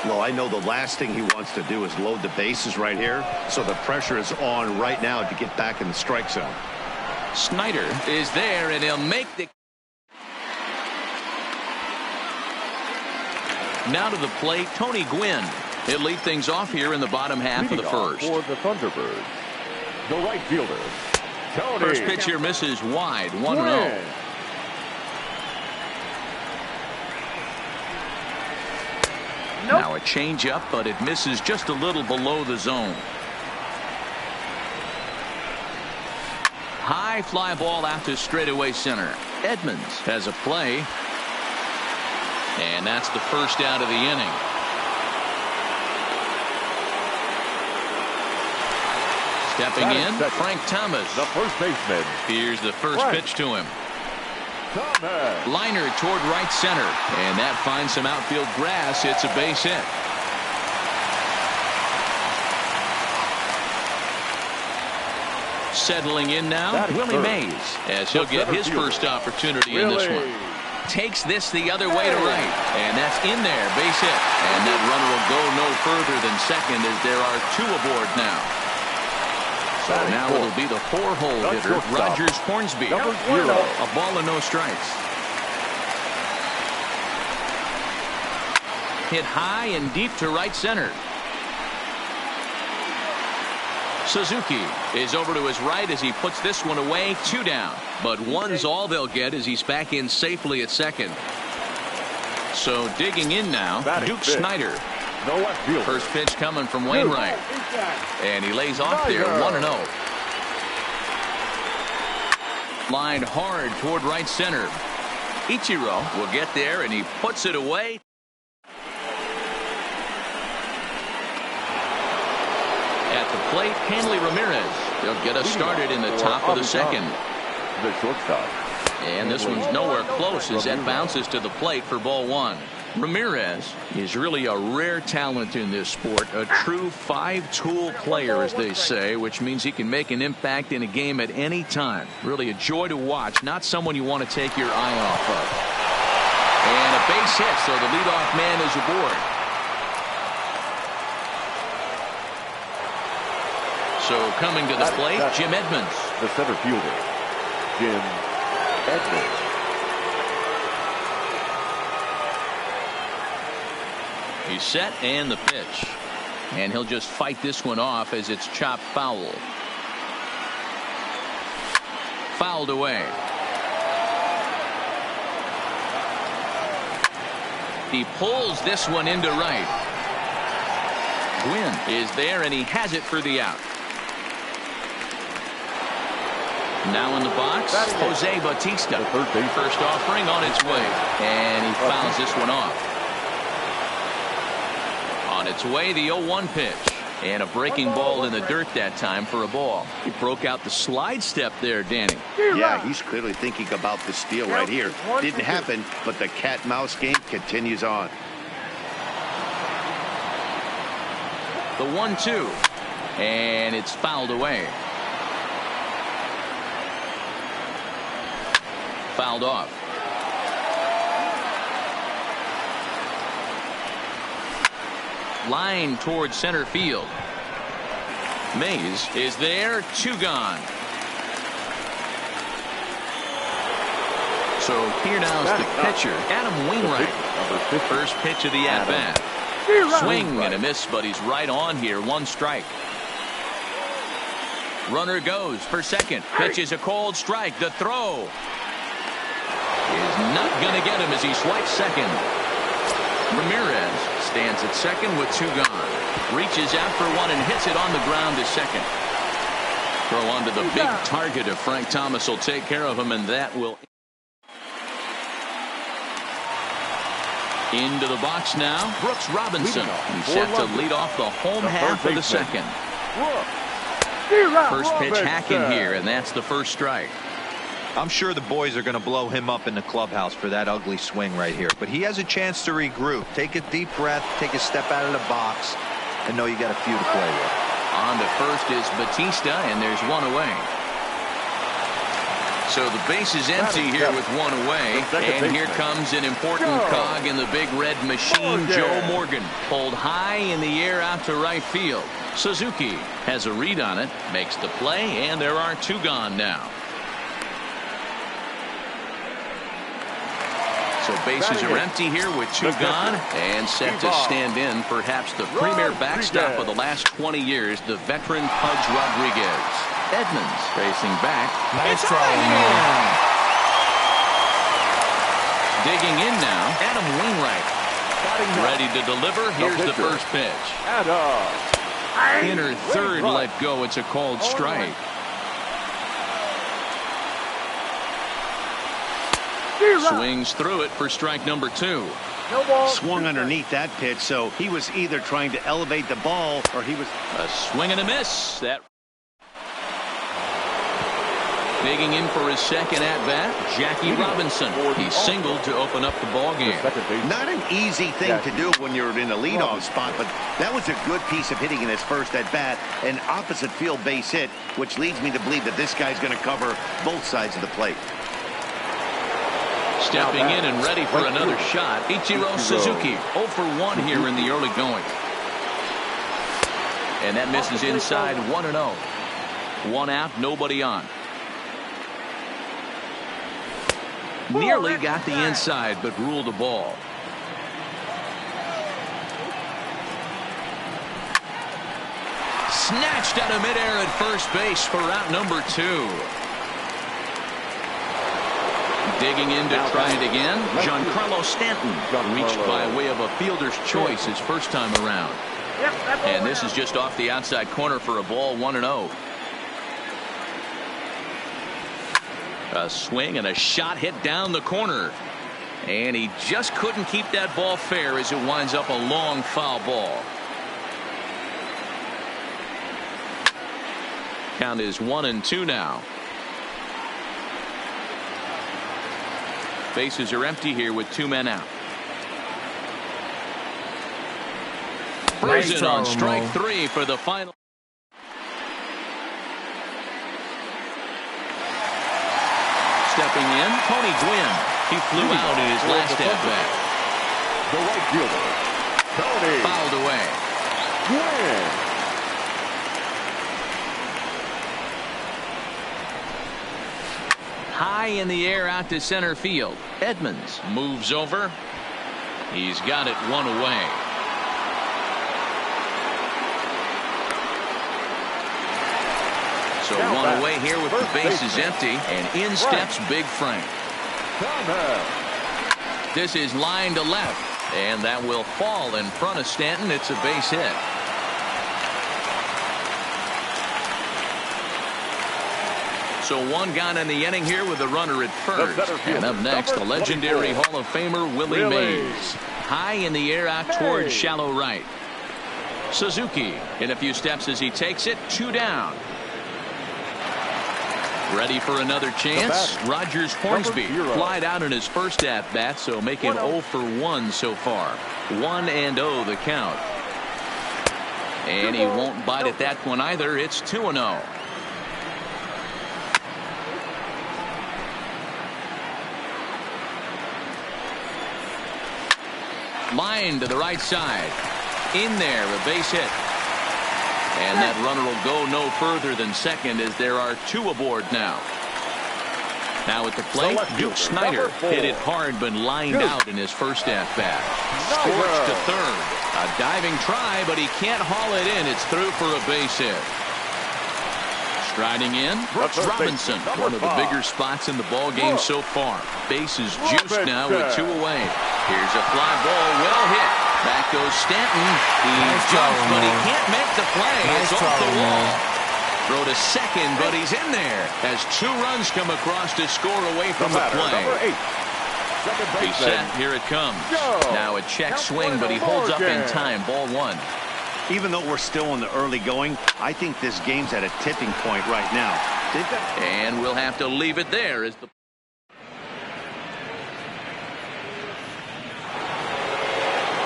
Well, I know the last thing he wants to do is load the bases right here. So the pressure is on right now to get back in the strike zone. Snyder is there, and he'll make the. Now to the plate, Tony Gwynn. He'll lead things off here in the bottom half of the first. For the Thunderbirds, the right fielder, Tony. First pitch here misses wide, 1-0. Nope. Now a changeup, but it misses just a little below the zone. High fly ball out to straightaway center. Edmonds has a play. And that's the first out of the inning. Stepping in, Frank Thomas. The first baseman. Here's the first pitch to him. Thomas. Liner toward right center. And that finds some outfield grass. It's a base hit. Settling in now, Willie Mays, as he'll get his first opportunity in this one. Takes this the other way to right. And that's in there, base hit. And that runner will go no further than second as there are two aboard now. So now it'll be the 4-hole hitter, Rogers Hornsby. A ball and no strikes. Hit high and deep to right center. Suzuki is over to his right as he puts this one away. 2 down. But 1's all they'll get as he's back in safely at second. So digging in now, Duke Snyder. The left fielder. First pitch coming from Wainwright. And he lays off there, 1-0. Line hard toward right center. Ichiro will get there, and he puts it away. At the plate, Hanley Ramirez. He'll get us started in the top of the second. The shortstop. And this one's nowhere close as that bounces to the plate for ball one. Ramirez is really a rare talent in this sport, a true five-tool player, as they say, which means he can make an impact in a game at any time. Really a joy to watch, not someone you want to take your eye off of. And a base hit, so the leadoff man is aboard. So coming to the plate, Jim Edmonds. The center fielder, Jim Edmonds. He's set and the pitch. And he'll just fight this one off as it's chopped foul. Fouled away. He pulls this one into right. Gwynn is there and he has it for the out. Now in the box, Jose Bautista. First offering on its way. And he fouls this one off. On its way, the 0-1 pitch. And a breaking ball in the dirt that time for a ball. He broke out the slide step there, Danny. Yeah, he's clearly thinking about the steal right here. Didn't happen, but the cat-mouse game continues on. The 1-2. And it's fouled away. Fouled off. Line towards center field. Mays is there. 2 gone. So here now's the pitcher, Adam Wainwright. First pitch of the at-bat. Swing and a miss, but he's right on here. 1 strike. Runner goes for second. Pitch is a cold strike. The throw is not going to get him as he swipes second. Ramirez stands at second with 2 gone. Reaches out for one and hits it on the ground to second. Throw onto the big target of Frank Thomas will take care of him, and that will. Into the box now, Brooks Robinson. He's set to lead off the home half of the second. First pitch hacking here, and that's the first strike. I'm sure the boys are going to blow him up in the clubhouse for that ugly swing right here. But he has a chance to regroup. Take a deep breath, take a step out of the box, and know you got a few to play with. On to first is Bautista, and there's 1 away. So the base is empty here with 1 away. And here comes an important cog in the big red machine, Joe Morgan. Pulled high in the air out to right field. Suzuki has a read on it, makes the play, and there are 2 gone now. So bases are empty here with 2 gone and set to stand in perhaps the premier backstop of the last 20 years, the veteran Pudge Rodriguez. Edmonds facing back. Nice try. Digging in now, Adam Wainwright. Ready to deliver. Here's the first pitch. Inner third let go. It's a called strike. Swings through it for strike number 2. Swung underneath that pitch, so he was either trying to elevate the ball or he was a swing and a miss. That digging in for his second at bat, Jackie Robinson. He singled to open up the ball game. Not an easy thing to do when you're in a leadoff spot, but that was a good piece of hitting in his first at bat, an opposite field base hit, which leads me to believe that this guy's going to cover both sides of the plate. Stepping in and ready for another shot, Ichiro Suzuki. 0 for 1 here in the early going. And that misses inside. 1-0. 1 out, nobody on. Nearly got the inside, but ruled the ball. Snatched out of midair at first base for out number 2. Digging in to try it again. Giancarlo Stanton reached by way of a fielder's choice his first time around. And this is just off the outside corner for a ball. 1-0. A swing and a shot hit down the corner. And he just couldn't keep that ball fair as it winds up a long foul ball. Count is 1-2 now. Bases are empty here with 2 men out. Frozen on strike 3 for the final. Stepping in, Tony Gwynn. He flew out in his last at-bat. The right fielder, Tony. Fouled away. Gwynn. High in the air out to center field. Edmonds moves over. He's got it 1 away. So 1 away here with the bases empty, and in steps Big Frank. This is line to left, and that will fall in front of Stanton. It's a base hit. So 1 gone in the inning here with a runner at first. And up next, the legendary Hall of Famer Willie Mays. High in the air out towards shallow right. Suzuki in a few steps as he takes it. 2 down. Ready for another chance. Rogers Hornsby flied out in his first at-bat, so make him 0 for 1 so far. 1-0 the count. And he won't bite at that one either. It's 2-0. Line to the right side. In there, a base hit. And that runner will go no further than second as there are 2 aboard now. Now at the plate, Duke Snider hit it hard but lined out in his first at-bat. Scorched to third. A diving try, but he can't haul it in. It's through for a base hit. Striding in, Brooks Robinson, one of the bigger spots in the ball game so far. Base is juiced now with 2 away. Here's a fly ball, well hit. Back goes Stanton. He jumps, but he can't make the play. It's off the wall. Throw to second, but he's in there as 2 runs come across to score away from the play. He's set. Here it comes. Now a check swing, but he holds up in time. Ball 1. Even though we're still in the early going, I think this game's at a tipping point right now. And we'll have to leave it there as the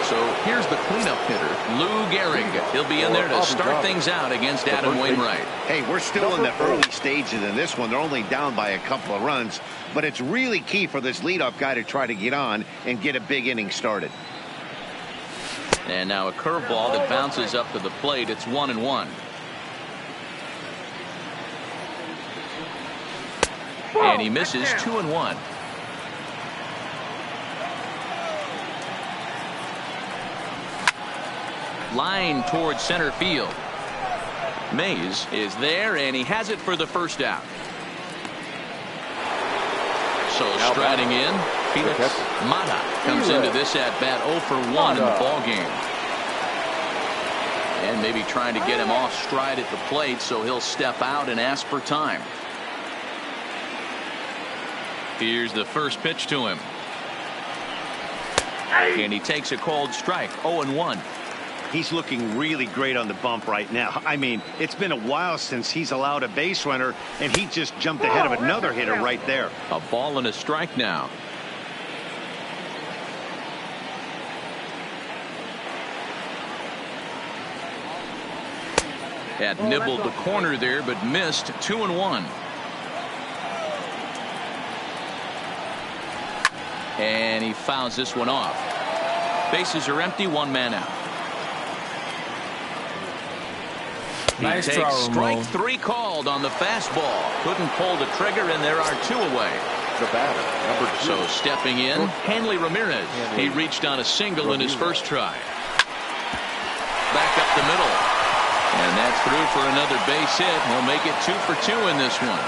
So here's the cleanup hitter, Lou Gehrig. He'll be in there to start things out against Adam Wainwright. Hey, we're still in the early stages in this one. They're only down by a couple of runs, but it's really key for this leadoff guy to try to get on and get a big inning started. And now a curveball that bounces up to the plate. It's 1-1. And he misses. 2-1. Line towards center field. Mays is there, and he has it for the first out. So striding in, Felix Mata comes into this at-bat 0 for 1 in the ball game. And maybe trying to get him off stride at the plate, so he'll step out and ask for time. Here's the first pitch to him. And he takes a called strike. 0-1. He's looking really great on the bump right now. I mean, it's been a while since he's allowed a base runner, and he just jumped ahead of another hitter right there. A ball and a strike now. Had nibbled the corner there, but missed. 2-1. And he fouls this one off. Bases are empty, 1 man out. He takes strike 3 called on the fastball. Couldn't pull the trigger, and there are 2 away. The batter, number 2. So stepping in, Hanley Ramirez. He reached on a single in his first try. Back up the middle. And that's through for another base hit. He'll make it 2 for 2 in this one.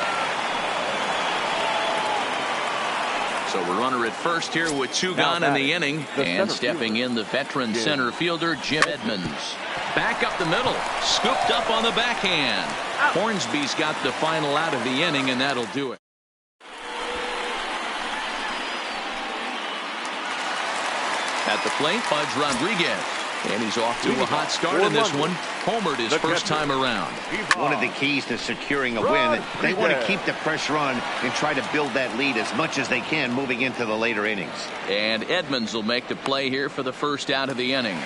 So we're runner at first here with 2 gone in the inning. And stepping in the veteran center fielder, Jim Edmonds. Back up the middle. Scooped up on the backhand. Hornsby's got the final out of the inning, and that'll do it. At the plate, Pudge Rodriguez. And he's off to a hot start in this one. Homered his first time around. One of the keys to securing a win, they want to keep the pressure on and try to build that lead as much as they can moving into the later innings. And Edmonds will make the play here for the first out of the inning.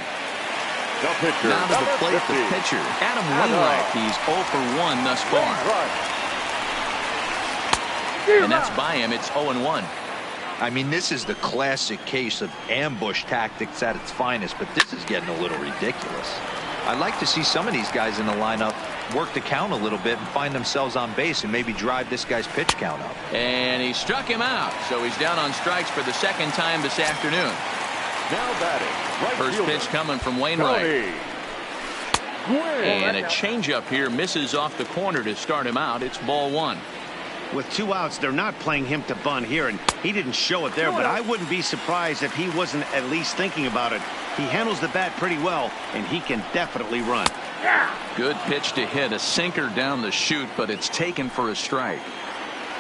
The pitcher, Now to the plate, the pitcher, Adam Wainwright. He's 0 for 1 thus far. And that's by him. It's 0-1. I mean, this is the classic case of ambush tactics at its finest, but this is getting a little ridiculous. I'd like to see some of these guys in the lineup work the count a little bit and find themselves on base and maybe drive this guy's pitch count up. And he struck him out, so he's down on strikes for the second time this afternoon. Now batting, right First fielder, pitch coming from Wainwright. Tony. And a changeup here misses off the corner to start him out. It's ball 1. With 2 outs, they're not playing him to bunt here, and he didn't show it there, but I wouldn't be surprised if he wasn't at least thinking about it. He handles the bat pretty well, and he can definitely run. Good pitch to hit, a sinker down the chute, but it's taken for a strike.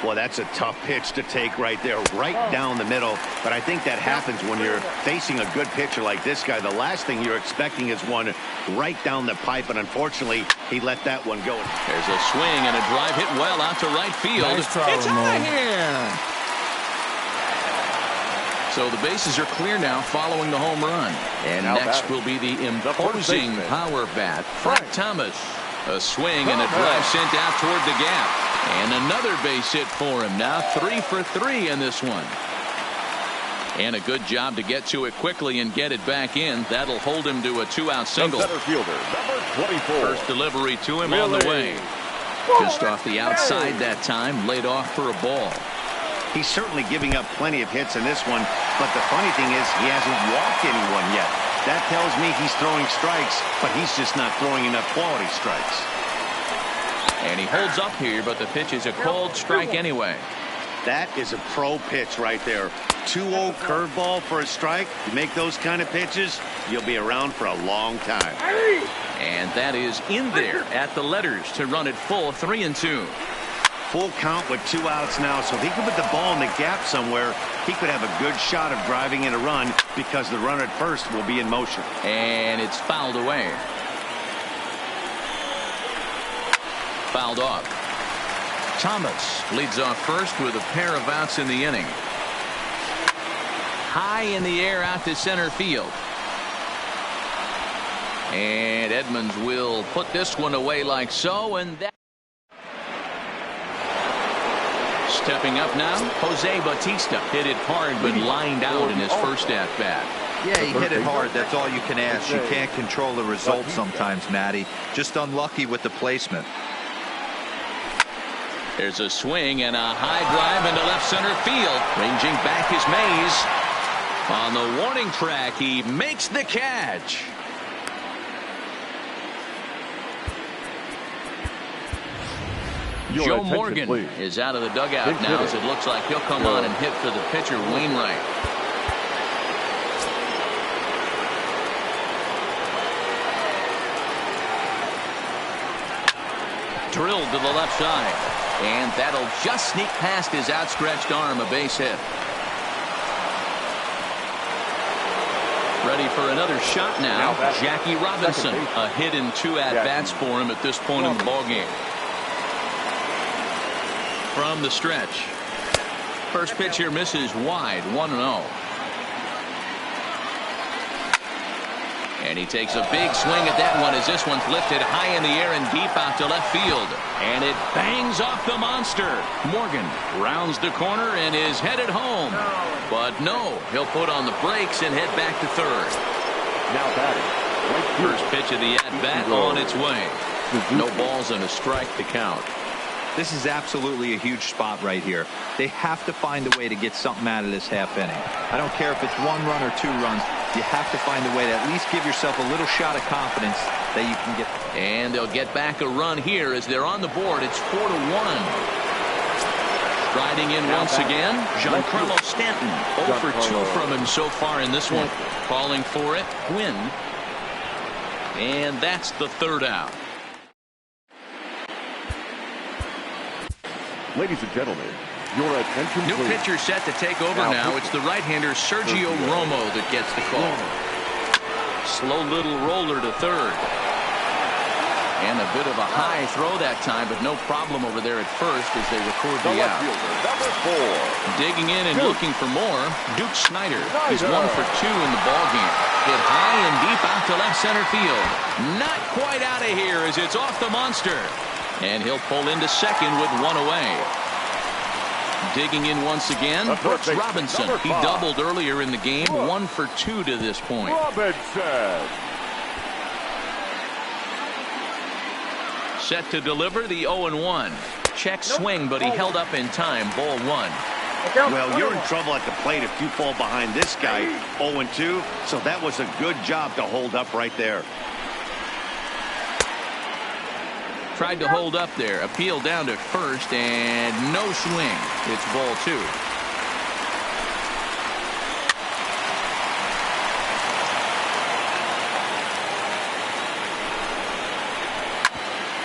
Well, that's a tough pitch to take right there, right down the middle. But I think that happens when you're facing a good pitcher like this guy. The last thing you're expecting is one right down the pipe, and unfortunately, he let that one go. There's a swing and a drive hit well out to right field. Nice try, it's Ramon. out of here. So the bases are clear now following the home run. And Now next batting, will be the first imposing baseman, power bat, Frank Thomas. A swing and a drive sent out toward the gap. And another base hit for him. Now 3 for 3 in this one. And a good job to get to it quickly and get it back in. That'll hold him to a 2-out single. The center fielder, number 24. First delivery to him on the way. Just off the outside that time, laid off for a ball. He's certainly giving up plenty of hits in this one, but the funny thing is he hasn't walked anyone yet. That tells me he's throwing strikes, but he's just not throwing enough quality strikes. And he holds up here, but the pitch is a cold strike anyway. That is a pro pitch right there. 2-0 curveball for a strike. You make those kind of pitches, you'll be around for a long time. And that is in there at the letters to run it full 3-2. Full count with 2 outs now, so if he could put the ball in the gap somewhere, he could have a good shot of driving in a run because the runner at first will be in motion. And it's fouled away. Fouled off. Thomas leads off first with a pair of outs in the inning. High in the air out to center field. And Edmonds will put this one away like so, and that. Stepping up now, Jose Bautista hit it hard but lined out in his first at-bat. Yeah, he hit it hard. That's all you can ask. You can't control the result sometimes, Matty. Just unlucky with the placement. There's a swing and a high drive into left center field. Ranging back is Mays. On the warning track, he makes the catch. Your Joe attention, Morgan please. is out of the dugout Big now hitter. as it looks like he'll come on and hit for the pitcher, Wainwright. Drilled to the left side. And that'll just sneak past his outstretched arm, a base hit. Ready for another shot now. Jackie Robinson, a hit in 2 at-bats for him at this point in the ballgame. From the stretch. First pitch here misses wide, 1-0. And he takes a big swing at that one as this one's lifted high in the air and deep out to left field. And it bangs off the monster. Morgan rounds the corner and is headed home. But no, he'll put on the brakes and head back to third. Now batting, right fielder, First pitch of the at-bat on its way. No balls and a strike to count. This is absolutely a huge spot right here. They have to find a way to get something out of this half inning. I don't care if it's 1 run or 2 runs. You have to find a way to at least give yourself a little shot of confidence that you can get. And they'll get back a run here as they're on the board. It's 4-1. Striding in once again, Giancarlo Stanton. 0 for 2 from him so far in this one. Calling for it, Quinn. And that's the 3rd out. Ladies and gentlemen, your attention, New please. pitcher set to take over now. It's the right-hander Sergio Romo that gets the call. Slow little roller to third. And a bit of a high throw that time, but no problem over there at first as they record the out. Number 4. Digging in and looking for more, Duke Snyder is 1 for 2 in the ballgame. Hit high and deep out to left center field. Not quite out of here as it's off the monster. And he'll pull into second with 1 away. Digging in once again, Brooks Robinson. He doubled earlier in the game, 1 for 2 to this point. Robinson. Set to deliver the 0-1. Check swing, but he held up in time. Ball 1. Well, you're in trouble at the plate if you fall behind this guy. 0-2, so that was a good job to hold up right there. Tried to hold up there. Appeal down to first, and no swing. It's ball 2.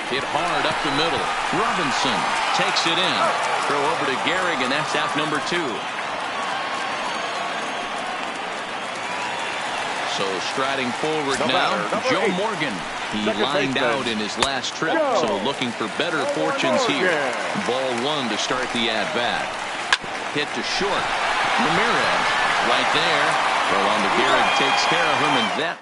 Hit hard up the middle. Robinson takes it in. Throw over to Gehrig, and that's out number 2. So striding forward now, Joe Morgan. He lined out in his last trip, so looking for better fortunes here. Ball 1 to start the at-bat. Hit to short. Ramirez right there. Throw on to Gehrig, takes care of him, and that.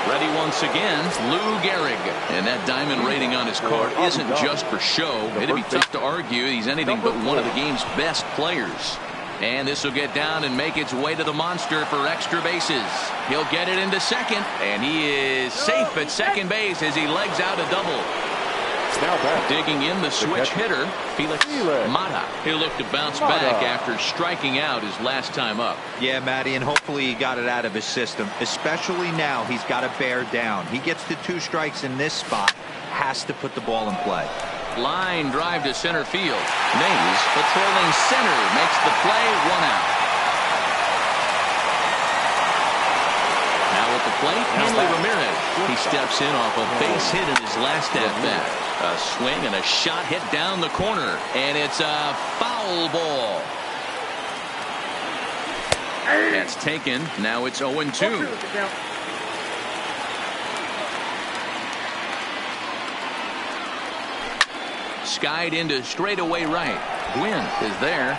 Ready once again, Lou Gehrig. And that diamond rating on his card isn't just for show. It'd be tough to argue he's anything but one of the game's best players. And this will get down and make its way to the monster for extra bases. He'll get it into second, and he is safe at second base as he legs out a double. Digging in the switch hitter, Felix Mata. He'll look to bounce back after striking out his last time up. Yeah, Matty, and hopefully he got it out of his system. Especially now, he's got to bear down. He gets to 2 strikes in this spot. Has to put the ball in play. Line drive to center field. Mays patrolling center makes the play, 1 out. Now at the plate, Henry Ramirez. He steps in off a base hit in his last at-bat. A swing and a shot hit down the corner, and it's a foul ball. That's taken. Now it's 0-2. Skied into straightaway right. Gwynn is there.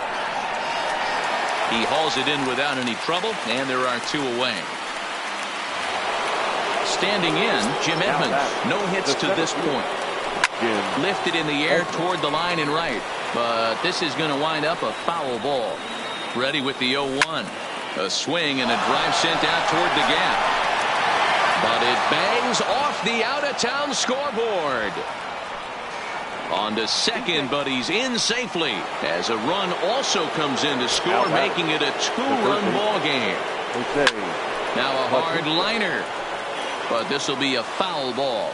He hauls it in without any trouble, and there are 2 away. Standing in, Jim Edmonds. No hits to this point. Lifted in the air toward the line and right, but this is going to wind up a foul ball. Ready with the 0-1. A swing and a drive sent out toward the gap. But it bangs off the out-of-town scoreboard. On to second, but he's in safely as a run also comes in to score, making it a 2-run ball game. Now a hard liner, but this will be a foul ball.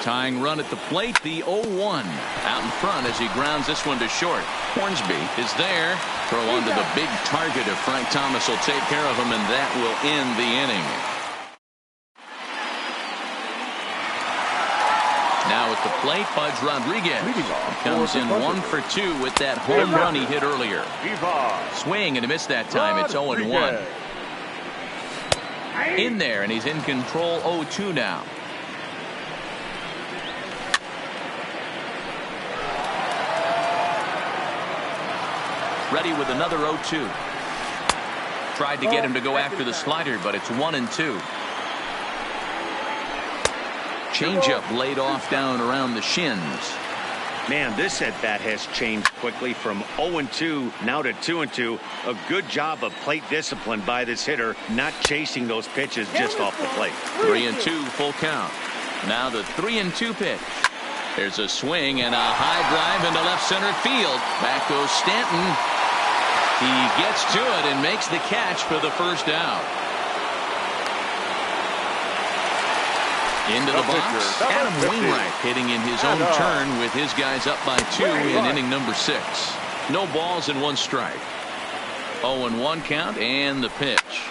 Tying run at the plate, the 0-1. Out in front as he grounds this one to short. Hornsby is there. Throw onto the big target of Frank Thomas will take care of him, and that will end the inning. Now at the plate, Pudge Rodriguez. He comes in 1 for 2 with that home run he hit earlier. Swing and a miss that time. It's 0-1. In there, and he's in control 0-2 now. Ready with another 0-2. Tried to get him to go after the slider, but it's 1-2. Changeup laid off down around the shins. Man, this at-bat has changed quickly from 0-2 now to 2-2. A good job of plate discipline by this hitter, not chasing those pitches just off the plate. 3-2 full count. Now the 3-2 pitch. There's a swing and a high drive into left center field. Back goes Stanton. He gets to it and makes the catch for the first out. Into the box, Adam Wainwright hitting in his own turn with his guys up by 2 in inning number 6. No balls and 1 strike. 0-1 count, and the pitch.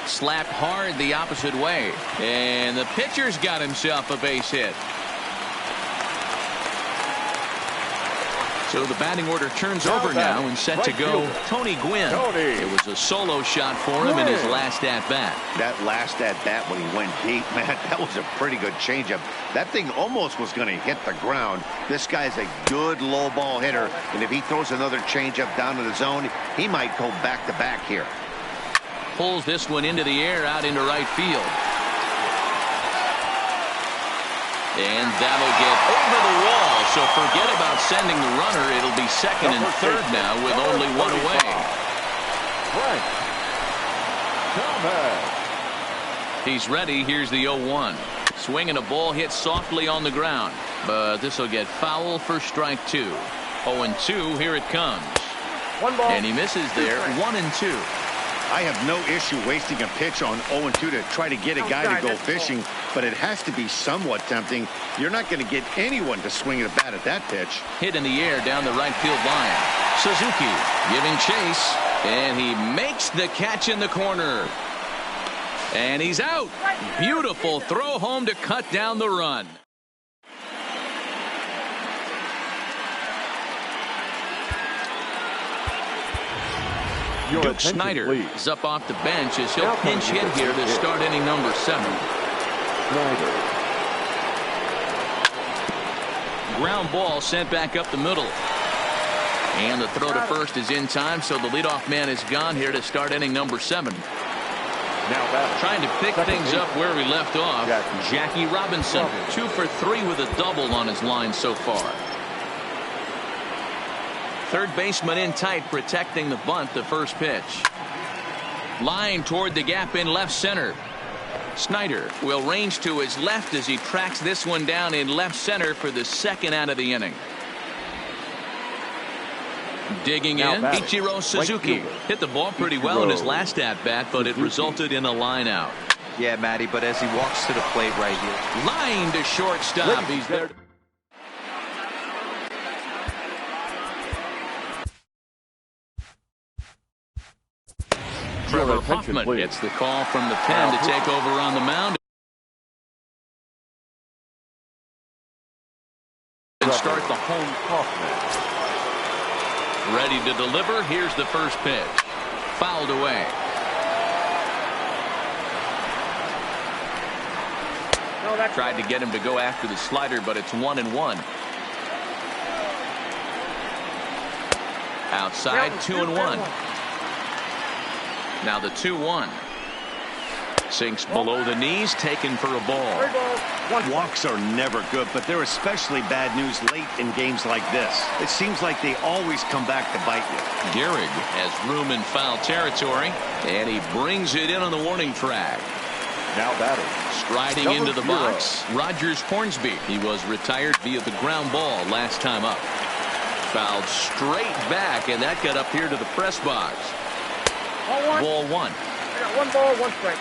Slapped hard the opposite way, and the pitcher's got himself a base hit. So the batting order turns over now and set to go Tony Gwynn. It was a solo shot for him in his last at-bat. That last at-bat when he went deep, man, that was a pretty good changeup. That thing almost was going to hit the ground. This guy's a good low ball hitter, and if he throws another changeup down to the zone, he might go back-to-back here. Pulls this one into the air out into right field. And that'll get over the wall, so forget about sending the runner. It'll be second and third now with only one away. He's ready. Here's the 0-1. Swinging a ball hit softly on the ground, but this will get foul for strike two. 0-2, here it comes. One ball. And he misses there, 1-2. I have no issue wasting a pitch on 0-2 to try to get a guy to go fishing, but it has to be somewhat tempting. You're not going to get anyone to swing a bat at that pitch. Hit in the air down the right field line. Suzuki giving chase, and he makes the catch in the corner. And he's out. Beautiful throw home to cut down the run. Duke Snyder is up off the bench as he'll pinch hit here to start inning number 7. Ground ball sent back up the middle. And the throw to first is in time, so the leadoff man is gone here to start inning number 7. Now trying to pick things up where we left off. Jackie Robinson, 2 for 3 with a double on his line so far. Third baseman in tight, protecting the bunt, the first pitch. Line toward the gap in left center. Snyder will range to his left as he tracks this one down in left center for the second out of the inning. Digging in, Ichiro Suzuki hit the ball pretty well in his last at-bat, but it resulted in a line out. Yeah, Matty, but as he walks to the plate right here. Line to shortstop. He's there. Trevor Hoffman gets the call from the pen to take over on the mound and start the home Hoffman. Ready to deliver. Here's the first pitch. Fouled away. Tried to get him to go after the slider, but it's 1-1. Outside, 2-1. Now the 2-1. Sinks below the knees, taken for a ball. Walks are never good, but they're especially bad news late in games like this. It seems like they always come back to bite you. Gehrig has room in foul territory, and he brings it in on the warning track. Now batting. Striding into the box, Rogers Hornsby. He was retired via the ground ball last time up. Fouled straight back, and that got up here to the press box. Ball one. I got 1 ball, 1 strike.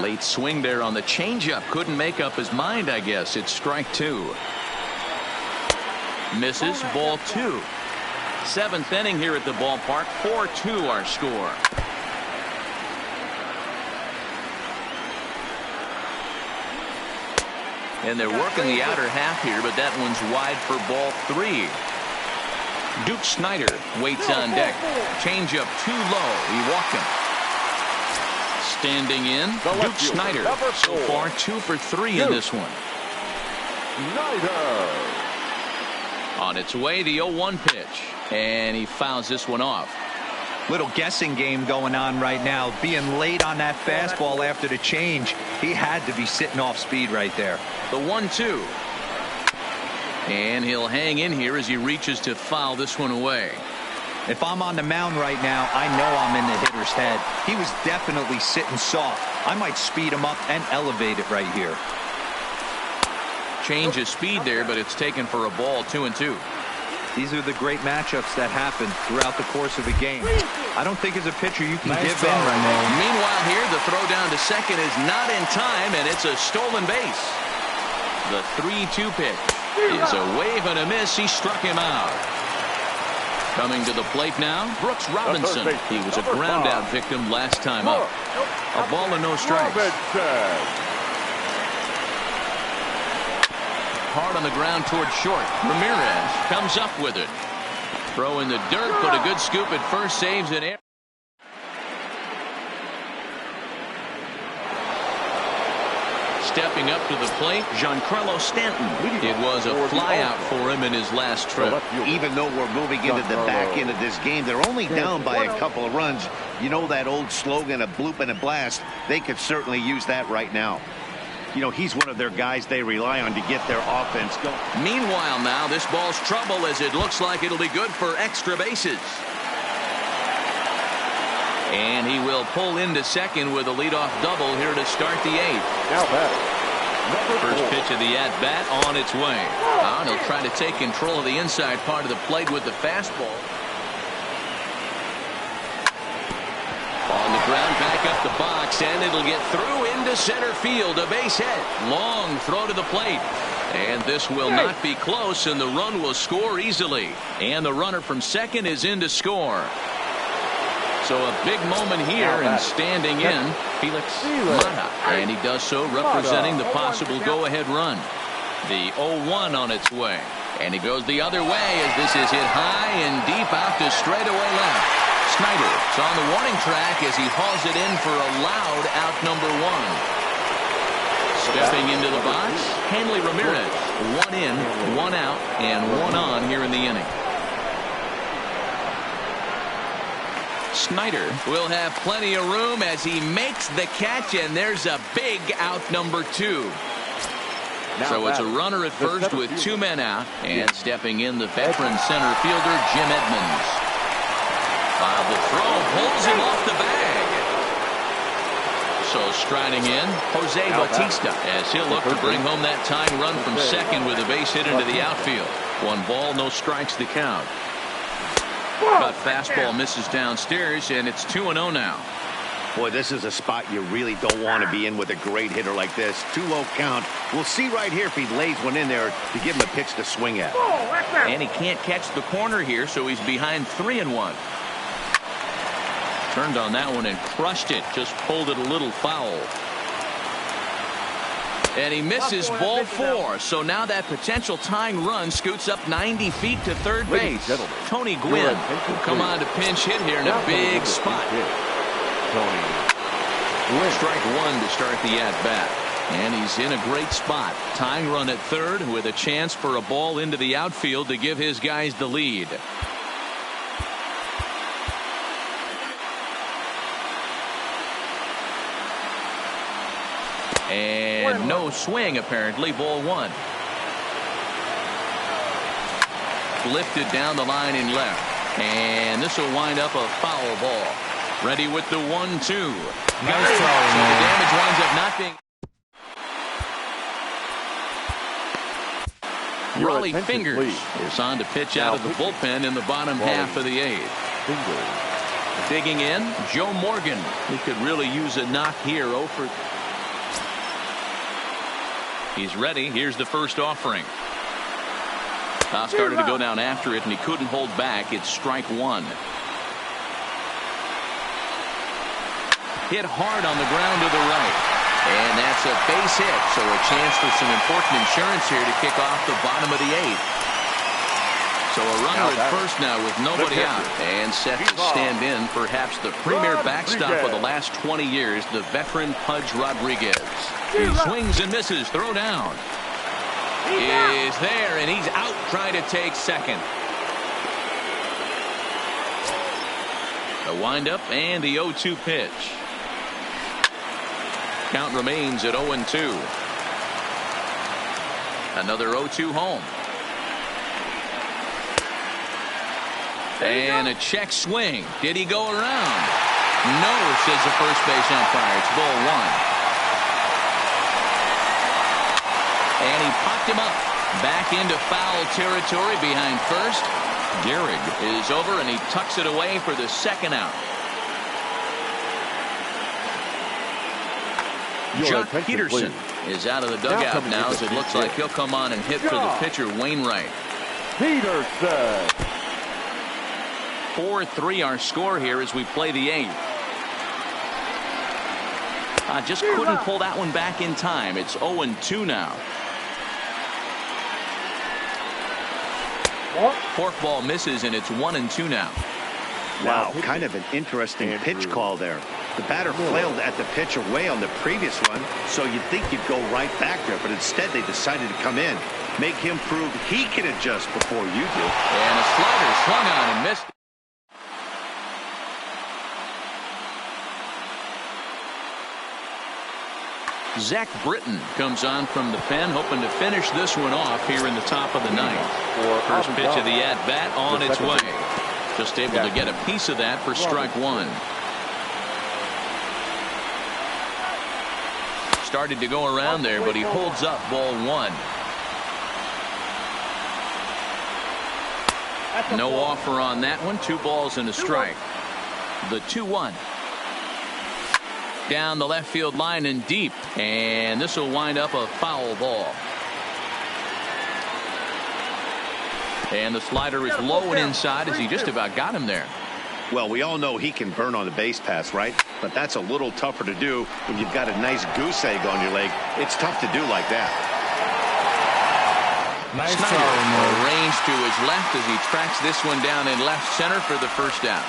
Late swing there on the changeup. Couldn't make up his mind, I guess. It's strike 2. Misses, ball 2. 7th inning here at the ballpark. 4-2 our score. And they're working the outer half here, but that one's wide for ball 3. Duke Snyder waits on deck. Changeup too low. He walked him. Standing in, Duke Snyder. So far 2 for 3 in this one. On its way, the 0-1 pitch. And he fouls this one off. Little guessing game going on right now. Being late on that fastball after the change. He had to be sitting off speed right there. The 1-2. And he'll hang in here as he reaches to foul this one away. If I'm on the mound right now, I know I'm in the hitter's head. He was definitely sitting soft. I might speed him up and elevate it right here. Change of speed there, but it's taken for a ball. 2-2. These are the great matchups that happen throughout the course of a game. I don't think as a pitcher you can give in right now. Meanwhile here, the throw down to second is not in time, and it's a stolen base. The 3-2 pitch is a wave and a miss. He struck him out. Coming to the plate now, Brooks Robinson. He was a ground out victim last time up. A ball and no strikes. Hard on the ground toward short. Ramirez comes up with it. Throw in the dirt, but a good scoop at first, saves it. Stepping up to the plate, Giancarlo Stanton. It was a flyout for him in his last trip. Even though we're moving into the back end of this game, they're only down by a couple of runs. You know that old slogan, a bloop and a blast. They could certainly use that right now. You know, he's one of their guys they rely on to get their offense going. Meanwhile now, this ball's trouble as it looks like it'll be good for extra bases. And he will pull into second with a leadoff double here to start the eighth. Now batting, First pitch of the at-bat on its way. And he'll try to take control of the inside part of the plate with the fastball. On the ground, back up the box, and it'll get through into center field. A base hit. Long throw to the plate. And this will not be close, and the run will score easily. And the runner from second is in to score. So a big moment here, and standing in, Felix Mata. And he does so representing the possible go-ahead run. The 0-1 on its way. And he goes the other way as this is hit high and deep out to straightaway left. Snyder is on the warning track as he hauls it in for a loud out number one. Stepping into the box, Hanley Ramirez. One in, one out, and one on here in the inning. Snyder will have plenty of room as he makes the catch, and there's a big out number two. So it's a runner at first with two men out, and stepping in the veteran center fielder Jim Edmonds. The throw pulls him off the bag. So striding in, Jose Bautista as he'll look to bring home that tying run from second with a base hit into the outfield. 1 ball, no strikes to count. But fastball misses downstairs, and it's 2-0 now. Boy, this is a spot you really don't want to be in with a great hitter like this. 2-0 count. We'll see right here if he lays one in there to give him a pitch to swing at. And he can't catch the corner here, so he's behind 3-1. Turned on that one and crushed it. Just pulled it a little foul. And he misses ball 4. So now that potential tying run scoots up 90 feet to third base. Tony Gwynn will come on to pinch hit here in a big spot. Strike one to start the at-bat. And he's in a great spot. Tying run at third with a chance for a ball into the outfield to give his guys the lead. And no swing, apparently. Ball 1. Lifted down the line in left. And this will wind up a foul ball. Ready with the 1-2. Nice throwing, so the damage winds up not being. Raleigh Fingers is on to pitch out of the bullpen in the bottom half of the 8th. Digging in, Joe Morgan. He could really use a knock here. 0 for. He's ready. Here's the first offering. Started to go down after it, and he couldn't hold back. It's strike 1. Hit hard on the ground to the right. And that's a base hit, so a chance for some important insurance here to kick off the bottom of the 8th. So a runner at first now with nobody out. And set to stand in perhaps the premier backstop of the last 20 years, the veteran Pudge Rodriguez. He swings and misses. Throw down. Is there, and he's out trying to take second. The windup and the 0-2 pitch. Count remains at 0-2. Another 0-2 home. And a check swing. Did he go around? No, says the first base umpire. It's ball 1. And he popped him up. Back into foul territory behind first. Gehrig is over, and he tucks it away for the second out. Jock Peterson is out of the dugout now as it looks like he'll come on and hit for the pitcher Wainwright. Peterson. 4-3 our score here as we play the 8th. Just couldn't pull that one back in time. It's 0-2 now. Forkball misses, and it's 1-2 now. Wow, kind of an interesting pitch call there. The batter flailed at the pitch away on the previous run, so you'd think you'd go right back there, but instead they decided to come in. Make him prove he can adjust before you do. And a slider swung on and missed. Zach Britton comes on from the pen, hoping to finish this one off here in the top of the ninth. First pitch of the at-bat on its way. Just able to get a piece of that for strike one. Started to go around there, but he holds up ball one. No offer on that one. 2 balls and a strike. The 2-1. Down the left field line and deep, and this will wind up a foul ball. And the slider is low and inside as he just about got him there. Well, we all know he can burn on the base pass, right? But that's a little tougher to do when you've got a nice goose egg on your leg. It's tough to do like that. Nice Snyder arranged to his left as he tracks this one down in left center for the first down.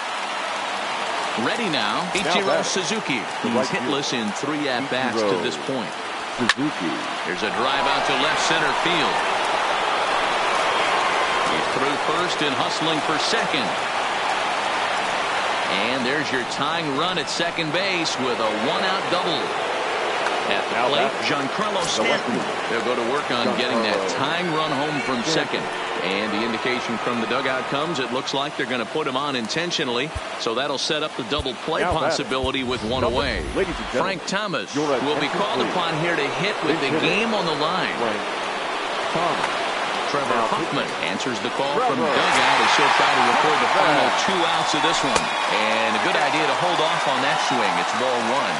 Ready now, Ichiro Suzuki. He's hitless in 3 at-bats to this point. Suzuki. There's a drive out to left center field. He's through first and hustling for second. And there's your tying run at second base with a 1-out double. At the plate, Giancarlo Stanton. They'll go to work on getting that tying run home from second. And the indication from the dugout comes, it looks like they're going to put him on intentionally. So that'll set up the double play possibility with one away. Frank Thomas will be called upon here to hit with the game on the line. Trevor Hoffman answers the call from dugout as he'll try to record the final 2 outs of this one. And a good idea to hold off on that swing. It's ball one.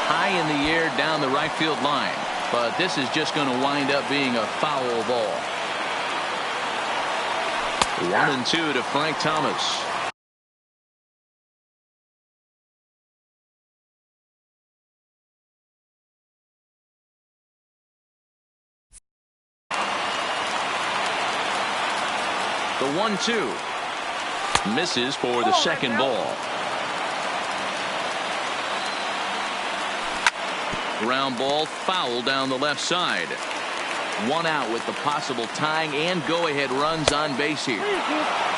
High in the air down the right field line. But this is just going to wind up being a foul ball. 1-2 to Frank Thomas. The 1-2 misses for the second ball. Ground ball foul down the left side. 1 out with the possible tying and go-ahead runs on base here.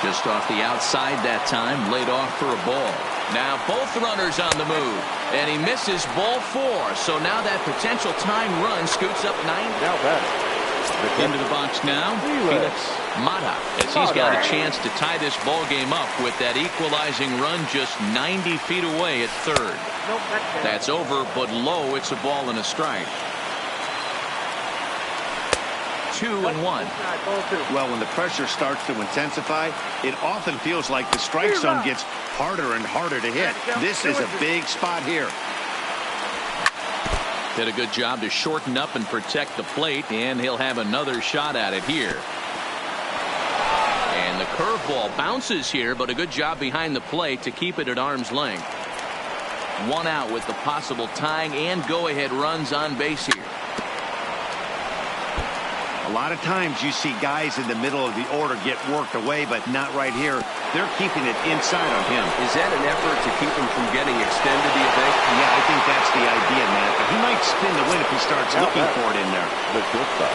Just off the outside that time, laid off for a ball. Now both runners on the move, and he misses ball 4. So now that potential tying run scoots up 9. Into the box now, Felix Mata, as he's got a chance to tie this ball game up with that equalizing run just 90 feet away at third. That's over, but low. It's a ball and a strike. 2-1. Well, when the pressure starts to intensify, it often feels like the strike zone gets harder and harder to hit. This is a big spot here. Did a good job to shorten up and protect the plate, and he'll have another shot at it here. And the curveball bounces here, but a good job behind the plate to keep it at arm's length. 1 out with the possible tying and go-ahead runs on base here. A lot of times you see guys in the middle of the order get worked away, but not right here. They're keeping it inside on him. Is that an effort to keep him from getting extended, do you think? Yeah, I think that's the idea, Matt. But he might spin the win if he starts looking for it in there. The shortstop,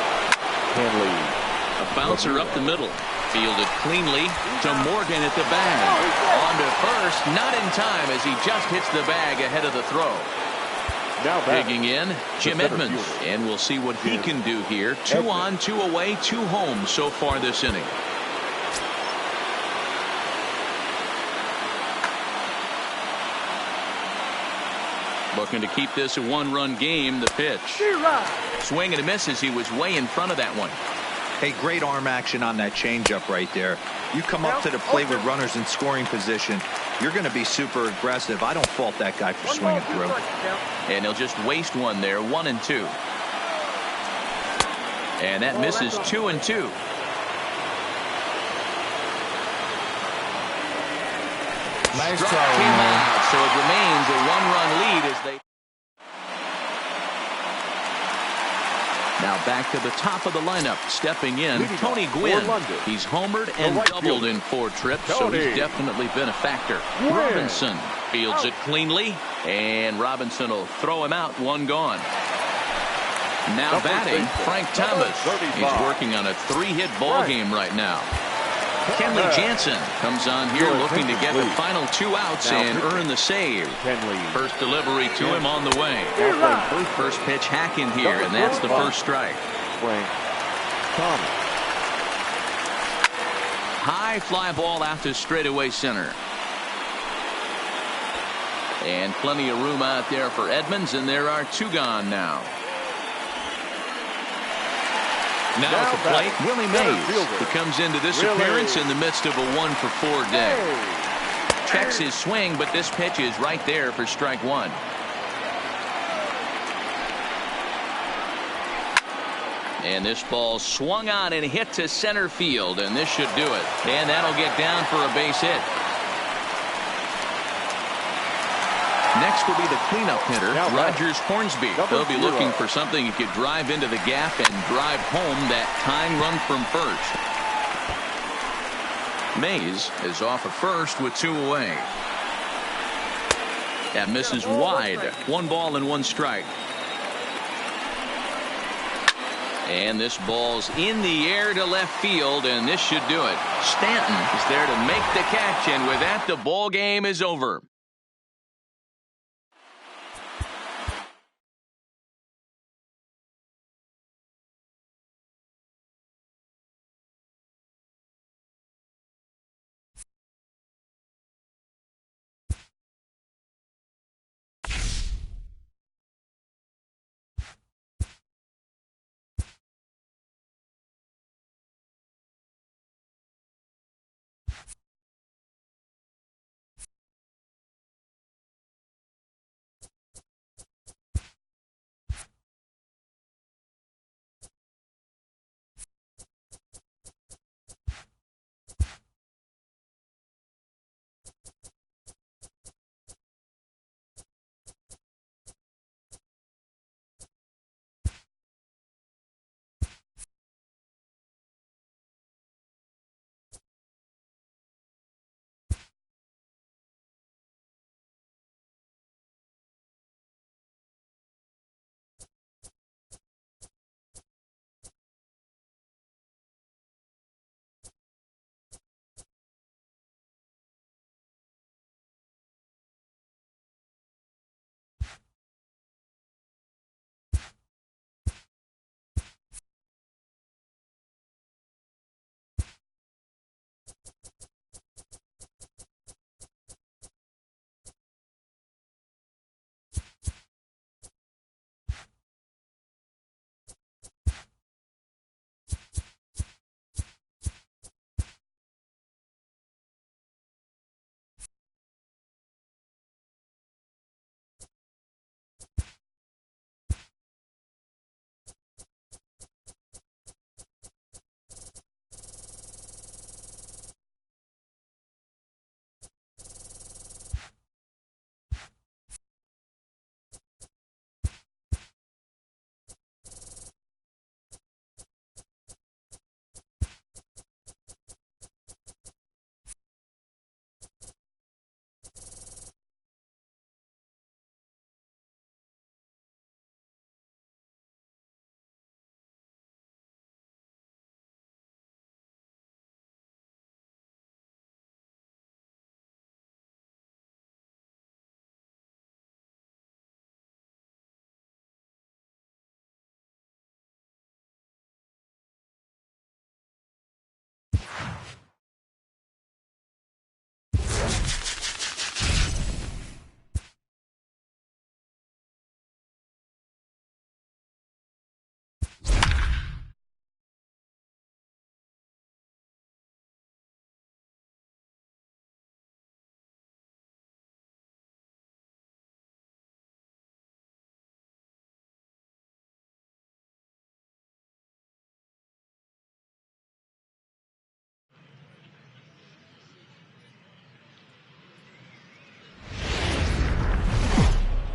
Hanley. A bouncer up the middle. Fielded cleanly to Morgan at the bag. On to first, not in time as he just hits the bag ahead of the throw. Digging in, Jim Edmonds, and we'll see what he can do here. 2 on, 2 away, 2 home so far this inning. Looking to keep this a 1-run game. The pitch. Swing and a miss as he was way in front of that one. Hey, great arm action on that changeup right there. You come up to the plate with runners in scoring position, you're going to be super aggressive. I don't fault that guy for swinging through. And he'll just waste one there. 1-2. And that misses 2-2. Nice Struck try, him man. out, so it remains a 1-run lead as they. Now back to the top of the lineup. Stepping in, Tony Gwynn. He's homered and doubled in 4 trips, so he's definitely been a factor. Robinson fields it cleanly, and Robinson will throw him out. 1 gone. Now batting, Frank Thomas. He's working on a 3-hit ball game right now. Kenley Jansen comes on here looking to get the final 2 outs and earn the save. First delivery to him on the way. First pitch hacking here, and that's the first strike. High fly ball out to straightaway center. And plenty of room out there for Edmonds, and there are 2 gone now. Now at the plate, Willie Mays, who comes into this appearance in the midst of a 1-for-4 day. Checks his swing, but this pitch is right there for strike 1. And this ball swung on and hit to center field, and this should do it. And that'll get down for a base hit. Next will be the cleanup hitter, Rogers Hornsby. They'll be looking for something that could drive into the gap and drive home that tying run from first. Mays is off at first with 2 away. That misses wide. 1 ball and 1 strike. And this ball's in the air to left field, and this should do it. Stanton is there to make the catch, and with that, the ball game is over.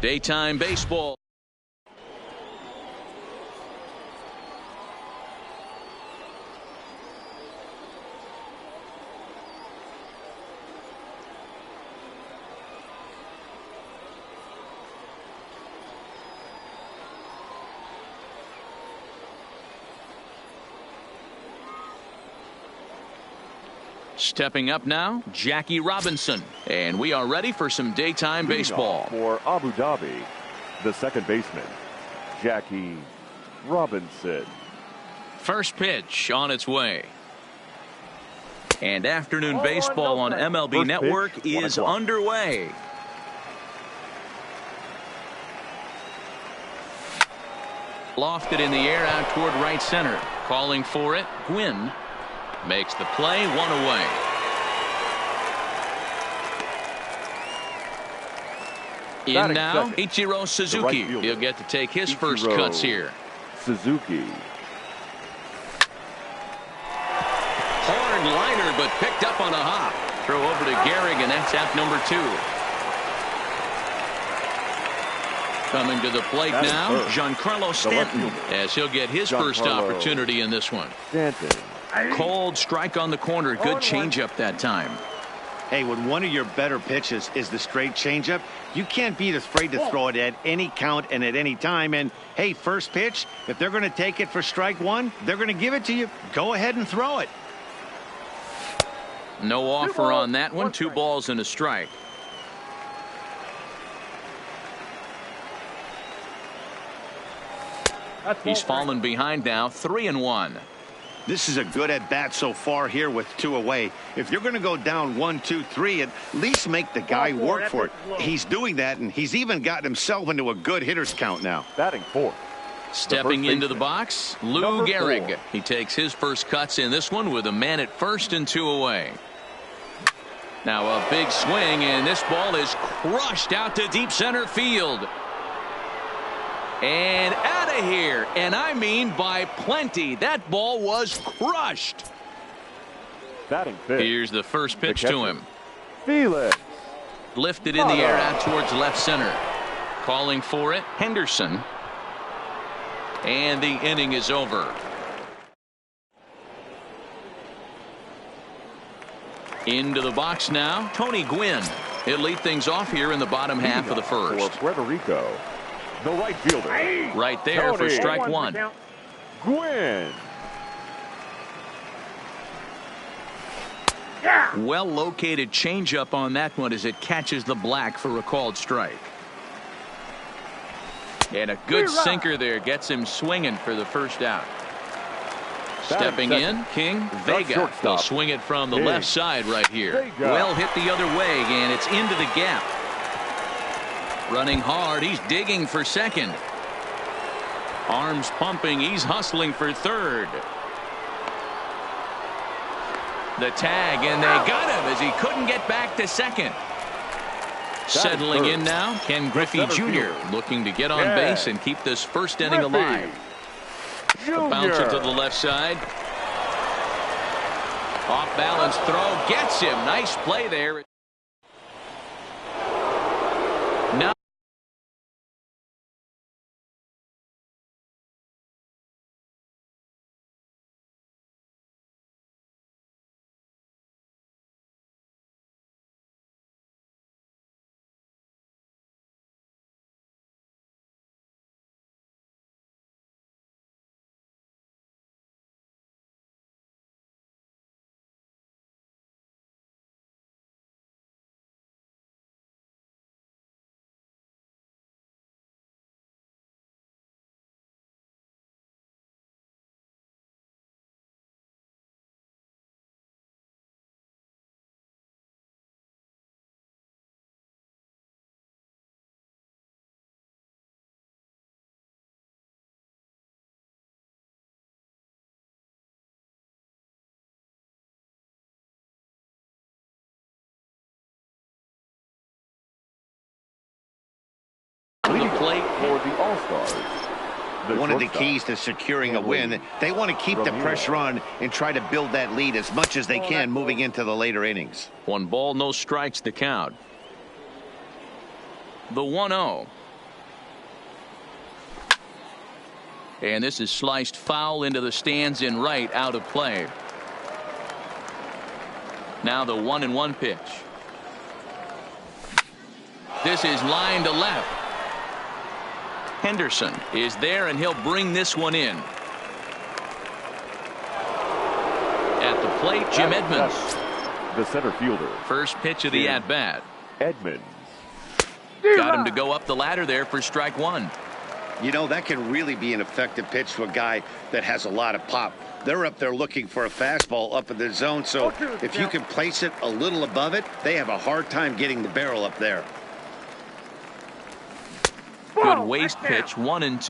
Daytime baseball. Stepping up now, Jackie Robinson. And we are ready for some daytime baseball. For Abu Dhabi, the second baseman, Jackie Robinson. First pitch on its way. And afternoon baseball on MLB Network is underway. Lofted in the air out toward right center. Calling for it, Gwynn makes the play, one away. In now, Ichiro Suzuki. He'll get to take his first cuts here. Suzuki. Hard liner, but picked up on a hop. Throw over to Gehrig, and that's out number 2. Coming to the plate now, Giancarlo Stanton, as he'll get his first opportunity in this one. Stanton. Cold strike on the corner. Good changeup that time. Hey, when one of your better pitches is the straight changeup, you can't be afraid to throw it at any count and at any time. And, hey, first pitch, if they're going to take it for strike one, they're going to give it to you. Go ahead and throw it. No offer on that one. 2 balls and a strike. He's fallen behind now, 3-1. This is a good at-bat so far here with 2 away. If you're going to go down 1, 2, 3, at least make the guy work for it. He's doing that, and he's even gotten himself into a good hitter's count now. Batting 4th. Stepping into the box, Lou Gehrig. He takes his first cuts in this one with a man at first and 2 away. Now a big swing, and this ball is crushed out to deep center field. And out of here, and I mean by plenty. That ball was crushed. Batting 5th. Here's the first pitch to him. Felix. Lifted in the air out towards left center. Calling for it, Henderson. And the inning is over. Into the box now, Tony Gwynn. He'll lead things off here in the bottom half of the first. For Puerto Rico, the right fielder. Right there for strike 1. Gwynn. Well located changeup on that one as it catches the black for a called strike. And a good sinker there gets him swinging for the first out. Stepping in, King Vega. They'll swing it from the left side right here. Well hit the other way, and it's into the gap. Running hard, he's digging for second. Arms pumping, he's hustling for third. The tag, and they got him as he couldn't get back to second. Settling in now, Ken Griffey Jr. looking to get on base and keep this first inning alive. The bouncer to the left side. Off balance throw gets him. Nice play there. Now the plate for the All-Stars. One of the keys to securing a win, they want to keep the pressure on and try to build that lead as much as they can moving into the later innings. 1 ball, no strikes to count. The 1-0. And this is sliced foul into the stands in right, out of play. Now the 1-1 pitch. This is line to left. Henderson is there, and he'll bring this one in. At the plate, Jim Edmonds. the center fielder. First pitch of the at-bat. Edmonds. Got him to go up the ladder there for strike one. You know, that can really be an effective pitch to a guy that has a lot of pop. They're up there looking for a fastball up in the zone, so if you can place it a little above it, they have a hard time getting the barrel up there. Good waist pitch, 1-2.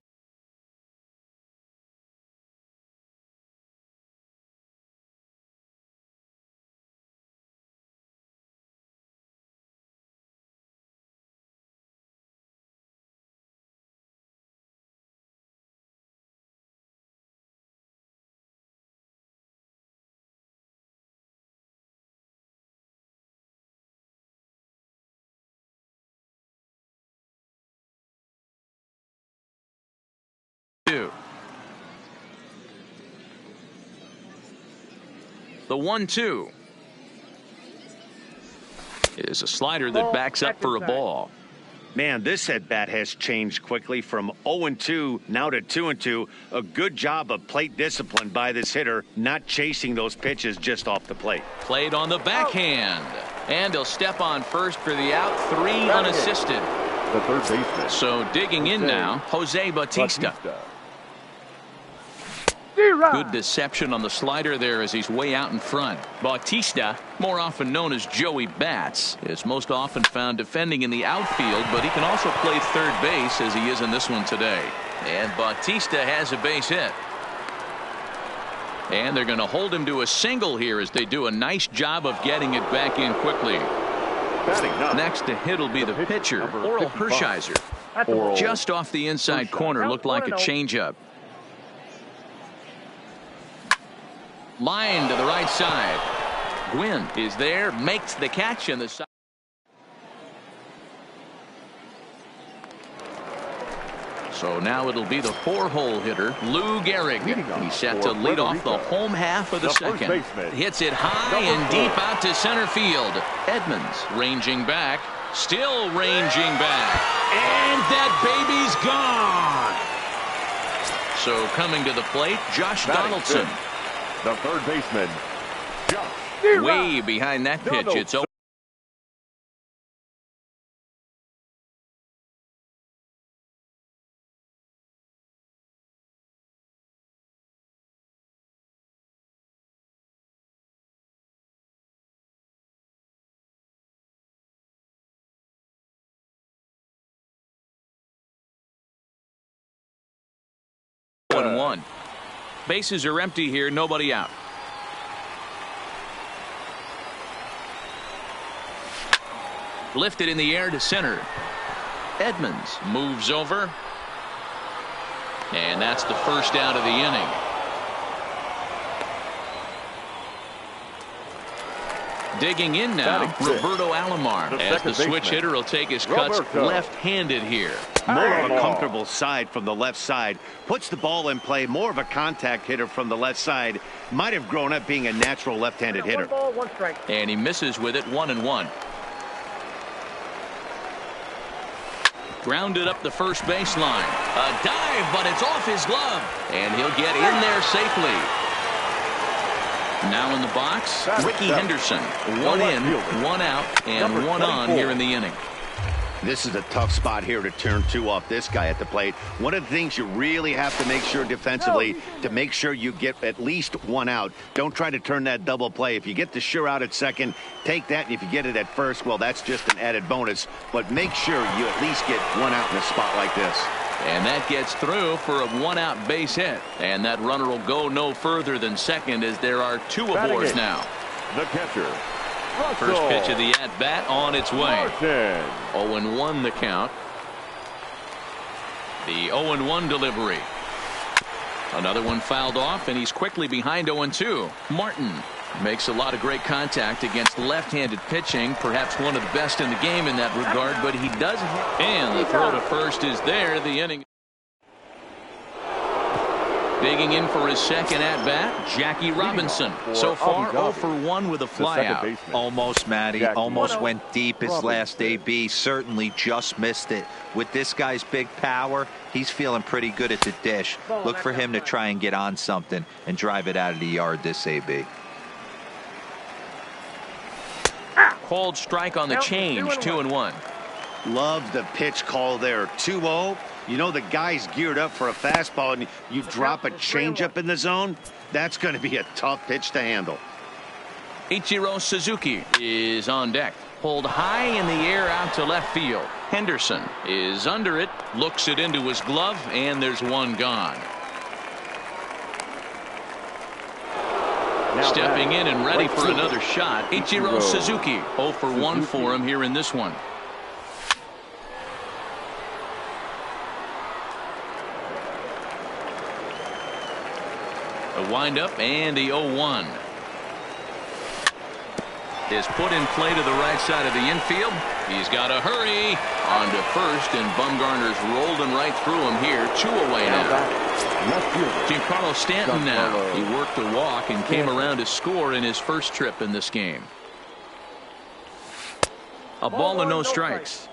The 1-2 is a slider that backs up for a ball. Man, this at-bat has changed quickly from 0-2 now to 2-2. A good job of plate discipline by this hitter, not chasing those pitches just off the plate. Played on the backhand. And he'll step on first for the out, 3 unassisted. The third baseman. So digging in now, Jose Bautista. Good deception on the slider there as he's way out in front. Bautista, more often known as Joey Bats, is most often found defending in the outfield, but he can also play third base as he is in this one today. And Bautista has a base hit. And they're going to hold him to a single here as they do a nice job of getting it back in quickly. Next to hit will be the pitcher, Oral Hershiser. Just off the inside corner, looked like a changeup. Line to the right side. Gwynn is there, makes the catch in the side. So now it'll be the 4-hole hitter, Lou Gehrig. He's set to lead off the home half of the second. Hits it high and deep out to center field. Edmonds ranging back, still ranging back. And that baby's gone. So coming to the plate, Josh Donaldson. The third baseman, Josh. Way behind that pitch. It's over. One. Bases are empty here, nobody out. Lifted in the air to center. Edmonds moves over. And that's the first out of the inning. Digging in now, Roberto Alomar, as the switch hitter will take his cuts left-handed here. More of a comfortable side from the left side. Puts the ball in play. More of a contact hitter from the left side. Might have grown up being a natural left-handed hitter. 1 ball, 1 strike. And he misses with it, 1-1. Grounded up the first baseline. A dive, but it's off his glove. And he'll get in there safely. Now in the box, Ricky Henderson. 1 in, 1 out, and 1 on here in the inning. This is a tough spot here to turn 2 off this guy at the plate. One of the things you really have to make sure defensively to make sure you get at least 1 out. Don't try to turn that double play. If you get the sure out at second, take that. And if you get it at first, well, that's just an added bonus. But make sure you at least get 1 out in a spot like this. And that gets through for a 1-out base hit. And that runner will go no further than second as there are 2 aboard now. The catcher. First pitch of the at-bat on its way. 0-1 the count. The 0-1 delivery. Another one fouled off, and he's quickly behind 0-2. Martin makes a lot of great contact against left-handed pitching, perhaps one of the best in the game in that regard, but he does. And the throw to first is there. The inning. Digging in for his second at-bat, Jackie Robinson. So far, 0 for 1 with a flyout. Almost, Matty. Almost went deep his last AB. Certainly just missed it. With this guy's big power, he's feeling pretty good at the dish. Look for him to try and get on something and drive it out of the yard this AB. Called strike on the change, 2-1. Love the pitch call there. 2-0. You know the guy's geared up for a fastball, and you drop a changeup in the zone. That's going to be a tough pitch to handle. Ichiro Suzuki is on deck. Pulled high in the air out to left field. Henderson is under it, looks it into his glove, and there's one gone. Stepping in and ready for another shot, Ichiro Suzuki. 0 for 1 for him here in this one. A windup and the 0-1 is put in play to the right side of the infield. He's got to hurry on to first, and Bumgarner's rolling right through him here. 2 away now. Giancarlo Stanton now. He worked a walk and came around to score in his first trip in this game. A ball and no strikes.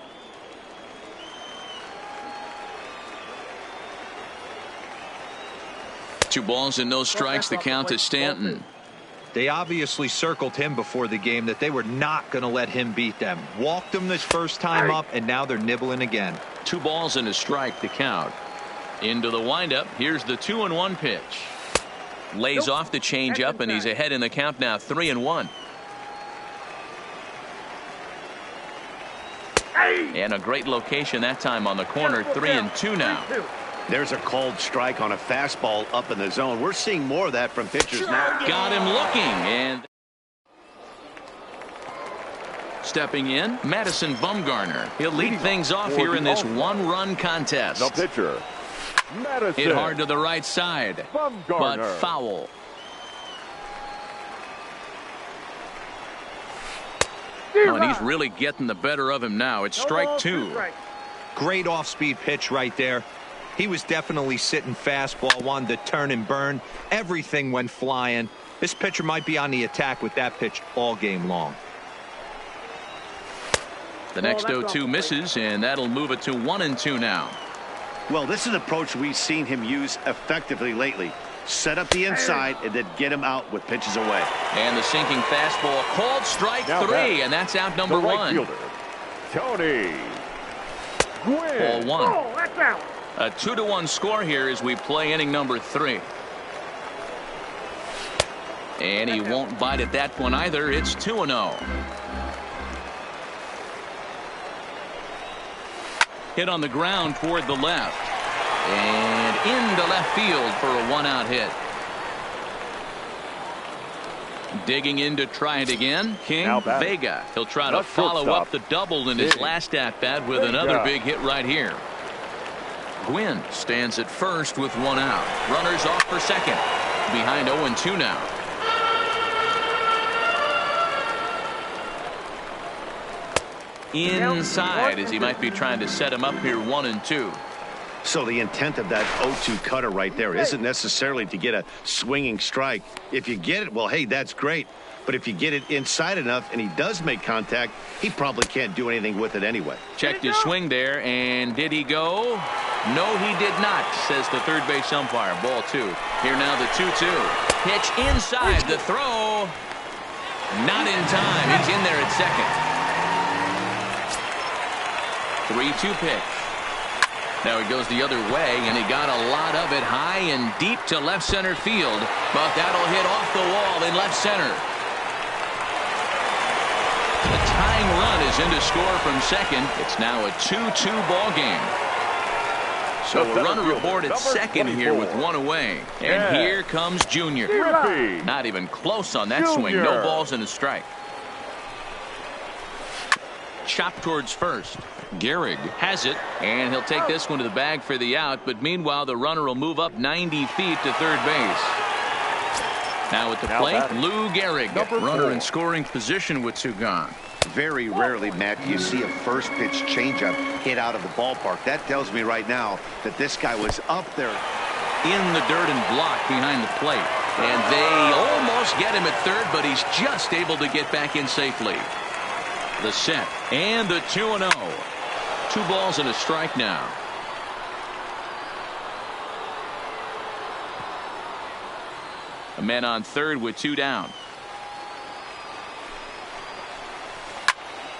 Two balls and no strikes. The count to Stanton. They obviously circled him before the game that they were not going to let him beat them. Walked him this first time up, and now they're nibbling again. 2 balls and a strike to count. Into the windup. Here's the 2-1 pitch. Lays off the changeup, and he's ahead in the count now, 3-1. And a great location that time on the corner, 3-2 now. There's a called strike on a fastball up in the zone. We're seeing more of that from pitchers now. Got him looking, and stepping in, Madison Bumgarner. He'll lead things off here in this 1-run contest. The pitcher, Madison. Hit hard to the right side, but foul. Oh, and he's really getting the better of him now. It's strike 2. Great off-speed pitch right there. He was definitely sitting fastball, wanted to turn and burn. Everything went flying. This pitcher might be on the attack with that pitch all game long. The next 0-2 misses, and that'll move it to 1-2 now. Well, this is an approach we've seen him use effectively lately. Set up the inside and then get him out with pitches away. And the sinking fastball, called strike 3, and that's out number 1. Fielder, Tony Gwynn. Ball 1. That's out. A 2-1 score here as we play inning number 3. And he won't bite at that one either. It's 2-0. Hit on the ground toward the left. And into left field for a 1-out hit. Digging in to try it again, King Vega. He'll try to follow up the double in his last at-bat with another big hit right here. Gwynn stands at first with 1 out. Runners off for second. Behind 0-2 now. Inside as he might be trying to set him up here, 1-2. So the intent of that 0-2 cutter right there isn't necessarily to get a swinging strike. If you get it, well, hey, that's great. But if you get it inside enough and he does make contact, he probably can't do anything with it anyway. Checked his swing there, and did he go? No, he did not, says the third base umpire. Ball 2. Here now the 2-2. Pitch inside, the throw. Not in time. He's in there at second. 3-2 pitch. Now he goes the other way, and he got a lot of it high and deep to left center field. But that'll hit off the wall in left center. The tying run is in to score from second. It's now a 2-2 ball game. So a runner aboard at second here with 1 away. And here comes Junior. Not even close on that swing. No balls and a strike. Chop towards first. Gehrig has it, and he'll take this one to the bag for the out. But meanwhile, the runner will move up 90 feet to third base. Now at the plate, Lou Gehrig, runner in scoring position with 2 gone. Very rarely, Matt, do you see a first pitch changeup hit out of the ballpark. That tells me right now that this guy was up there in the dirt and blocked behind the plate. And they almost get him at third, but he's just able to get back in safely. The set and the 2-0. 2 balls and a strike now. A man on third with 2 down.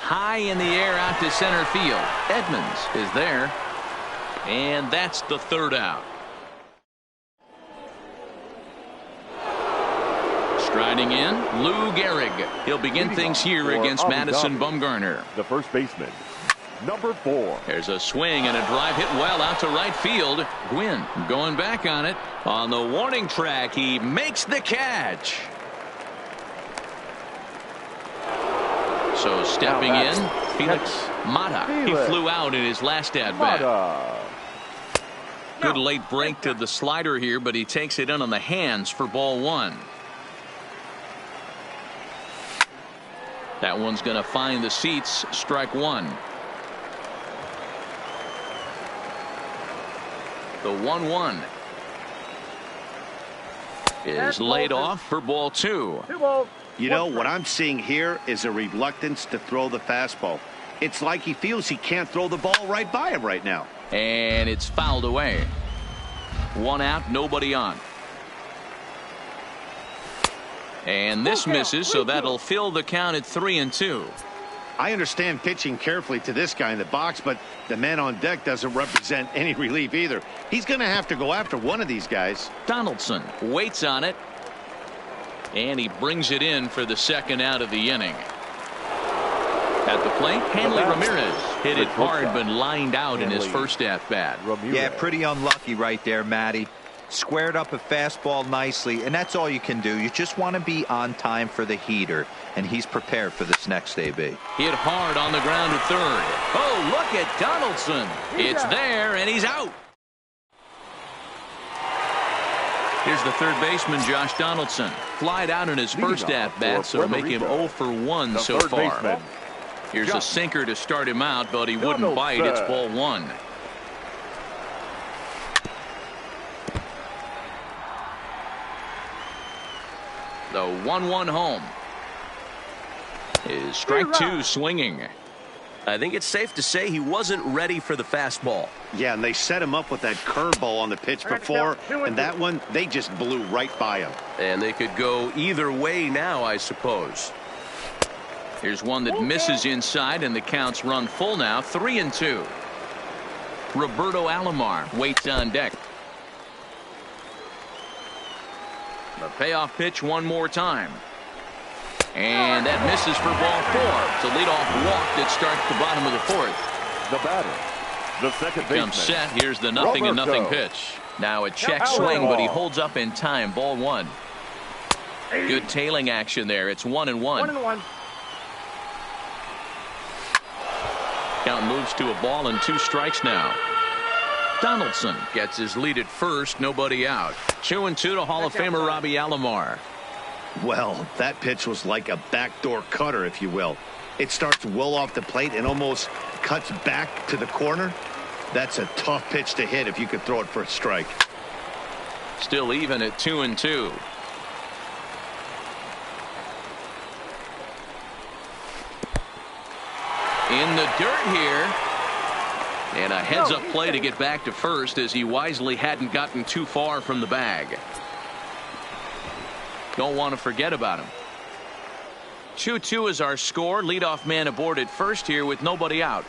high in the air out to center field. Edmonds is there. And that's the third out. Striding in, Lou Gehrig. He'll begin things here against Madison Bumgarner. The first baseman, number 4. There's a swing and a drive hit well out to right field. Gwynn going back on it. On the warning track, he makes the catch. So stepping in, Felix Mata. He flew out in his last at-bat. Good late break to the slider here, but he takes it in on the hands for ball 1. That one's going to find the seats. Strike 1. The 1-1 is laid off for ball 2. You know, what I'm seeing here is a reluctance to throw the fastball. It's like he feels he can't throw the ball right by him right now. And it's fouled away. 1 out, nobody on. And this misses, so that'll fill the count at 3-2. I understand pitching carefully to this guy in the box, but the man on deck doesn't represent any relief either. He's going to have to go after one of these guys. Donaldson waits on it. And he brings it in for the second out of the inning. At the plate, Hanley Ramirez hit it hard but lined out in his first at-bat. Yeah, pretty unlucky right there, Matty. Squared up a fastball nicely, and that's all you can do. You just want to be on time for the heater, and he's prepared for this next AB. Hit hard on the ground to third. Oh, look at Donaldson. It's there, and he's out. Here's the third baseman, Josh Donaldson. Flied out in his first at-bat, so make him 0 for 1 so far. Here's a sinker to start him out, but he wouldn't bite. It's ball 1. The 1-1 home is strike 2 swinging. I think it's safe to say he wasn't ready for the fastball. Yeah, and they set him up with that curveball on the pitch before, and that one, they just blew right by him. And they could go either way now, I suppose. Here's one that misses inside, and the count's run full now. 3-2. Roberto Alomar waits on deck. The payoff pitch one more time. And that misses for ball 4. It's a leadoff walk that starts the bottom of the 4th. The batter, the second baseman. Comes set. Here's the 0-0 pitch. Now a check swing, but he holds up in time. Ball 1. Good tailing action there. It's 1-1. 1-1. Count moves to a ball and 2 strikes now. Donaldson gets his lead at first. Nobody out. 2-2 to Hall of Famer Robbie Alomar. Well, that pitch was like a backdoor cutter, if you will. It starts well off the plate and almost cuts back to the corner. That's a tough pitch to hit if you could throw it for a strike. Still even at 2-2. In the dirt here. And a heads-up play to get back to first as he wisely hadn't gotten too far from the bag. Don't want to forget about him. 2-2 is our score. Leadoff man aboard at first here with nobody out.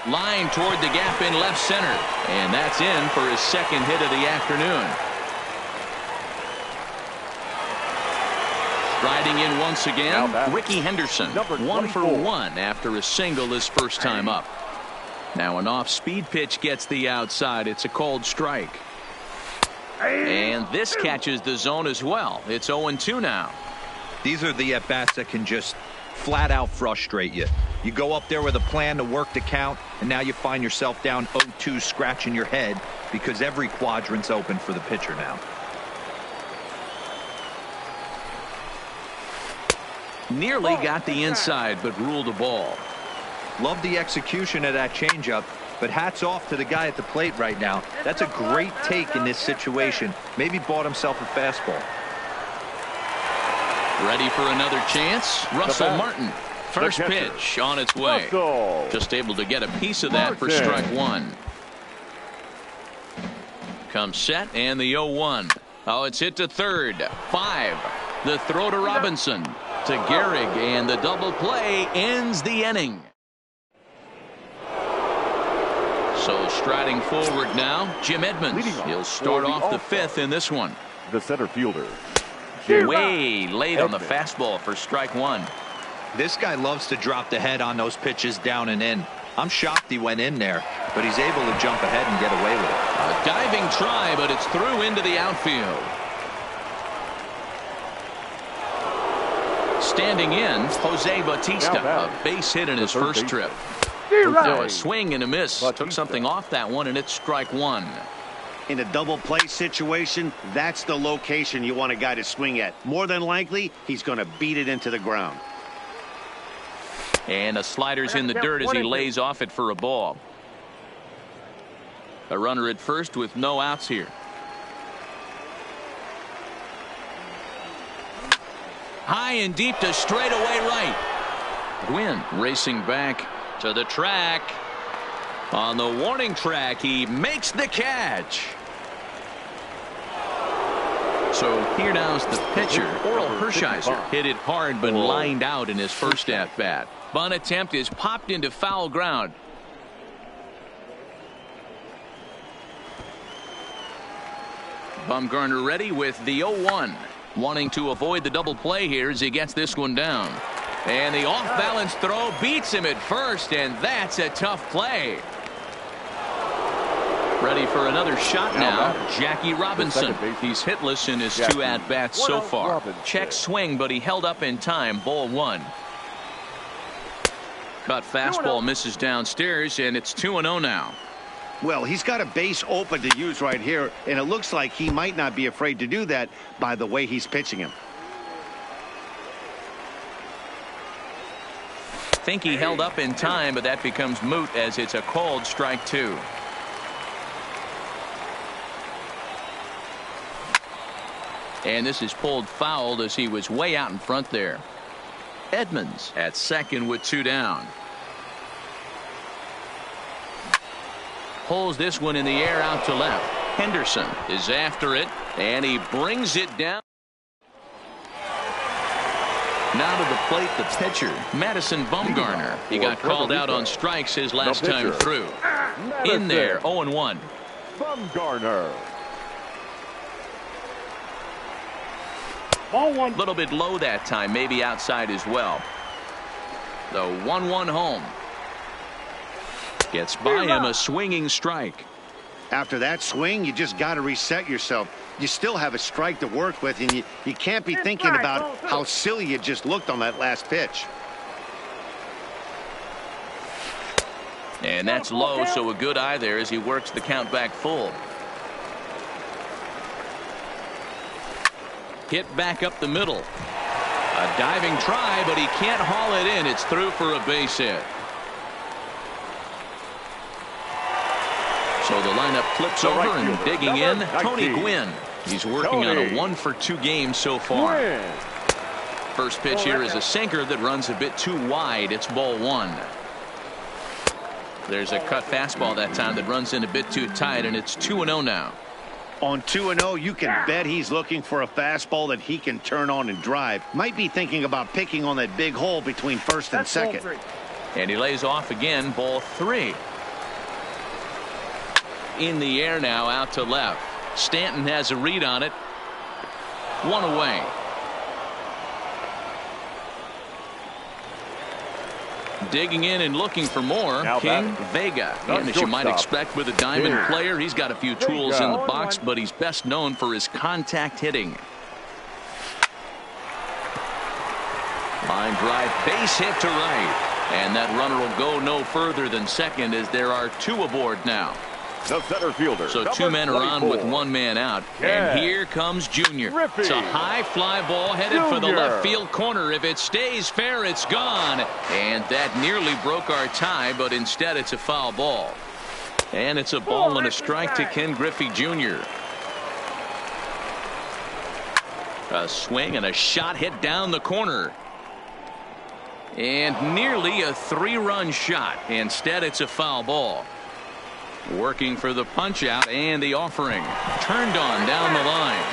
Line toward the gap in left center. And that's in for his second hit of the afternoon. Striding in once again, Ricky Henderson. 1 for 1 after a single his first time up. Now an off-speed pitch gets the outside. It's a cold strike. And this catches the zone as well. It's 0-2 now. These are the at-bats that can just flat out frustrate you. You go up there with a plan to work the count, and now you find yourself down 0-2 scratching your head because every quadrant's open for the pitcher now. Nearly got the inside, but ruled a ball. Love the execution of that changeup, but hats off to the guy at the plate right now. That's a great take in this situation. Maybe bought himself a fastball. Ready for another chance? Russell Martin. First pitch on its way. Just able to get a piece of that for strike 1. Comes set and the 0-1. Oh, it's hit to third. 5. The throw to Robinson. to Gehrig, and the double play ends the inning. So striding forward now, Jim Edmonds. He'll start off the fifth in this one. The center fielder. Way late on the fastball for strike one. This guy loves to drop the head on those pitches down and in. I'm shocked he went in there, but he's able to jump ahead and get away with it. A diving try, but it's through into the outfield. Standing in, Jose Bautista, a base hit in his first trip. Now a swing and a miss. Took something off that one, and it's strike one. In a double play situation, that's the location you want a guy to swing at. More than likely, he's going to beat it into the ground. And a slider's in the dirt as he lays off it for a ball. A runner at first with no outs here. High and deep to straightaway right. Gwynn racing back to the track. On the warning track, he makes the catch. So here now's the pitcher, Oral Hershiser. Hit it hard but lined out in his first at-bat. Bunt attempt is popped into foul ground. Bumgarner ready with the 0-1. Wanting to avoid the double play here as he gets this one down. And the off-balance throw beats him at first, and that's a tough play. Ready for another shot now, Jackie Robinson. He's hitless in his two at-bats so far. Check swing, but he held up in time. Ball one. Cut fastball misses downstairs, and it's 2-0 now. Well, he's got a base open to use right here, and it looks like he might not be afraid to do that by the way he's pitching him. Think he held up in time, but that becomes moot as it's a called strike two. And this is pulled foul as he was way out in front there. Edmonds at second with two down. Pulls this one in the air out to left. Henderson is after it, and he brings it down. Now to the plate, the pitcher, Madison Bumgarner. He got called out on strikes his last time through. In there, 0-1. Bumgarner. Ball one. A little bit low that time, maybe outside as well. The 1-1 home. Gets by him a swinging strike. After that swing, you just got to reset yourself. You still have a strike to work with, and you can't be thinking about how silly you just looked on that last pitch. And that's low, so a good eye there as he works the count back full. Hit back up the middle. A diving try, but he can't haul it in. It's through for a base hit. So the lineup flips over and digging in, Tony Gwynn. He's working on a 1-for-2 game so far. First pitch here is a sinker that runs a bit too wide. It's ball one. There's a cut fastball that time that runs in a bit too tight, and it's 2-0 now. On 2-0, you can bet he's looking for a fastball that he can turn on and drive. Might be thinking about picking on that big hole between first and second. And he lays off again, ball three. In the air now, out to left. Stanton has a read on it. One away. Digging in and looking for more, King Vega. And as you might expect with a diamond player, he's got a few tools in the box, but he's best known for his contact hitting. Line drive, base hit to right. And that runner will go no further than second as there are two aboard now. The center fielder. So two men are on with one man out. And here comes Junior. It's a high fly ball headed for the left field corner. If it stays fair, it's gone. And that nearly broke our tie, but instead it's a foul ball. And it's a ball and a strike to Ken Griffey Jr. A swing and a shot hit down the corner. And nearly a three-run shot. Instead, it's a foul ball. Working for the punch out and the offering. Turned on down the line.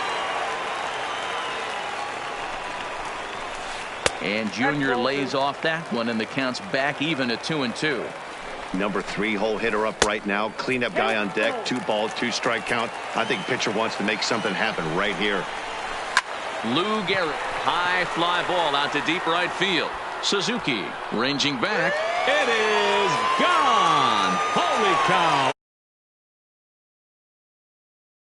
And Junior lays off that one, and the count's back even at 2-2. Number 3 hole hitter up right now. Cleanup guy on deck. 2 ball, 2 strike count. I think pitcher wants to make something happen right here. Lou Gehrig, high fly ball out to deep right field. Suzuki ranging back. It is gone. Holy cow.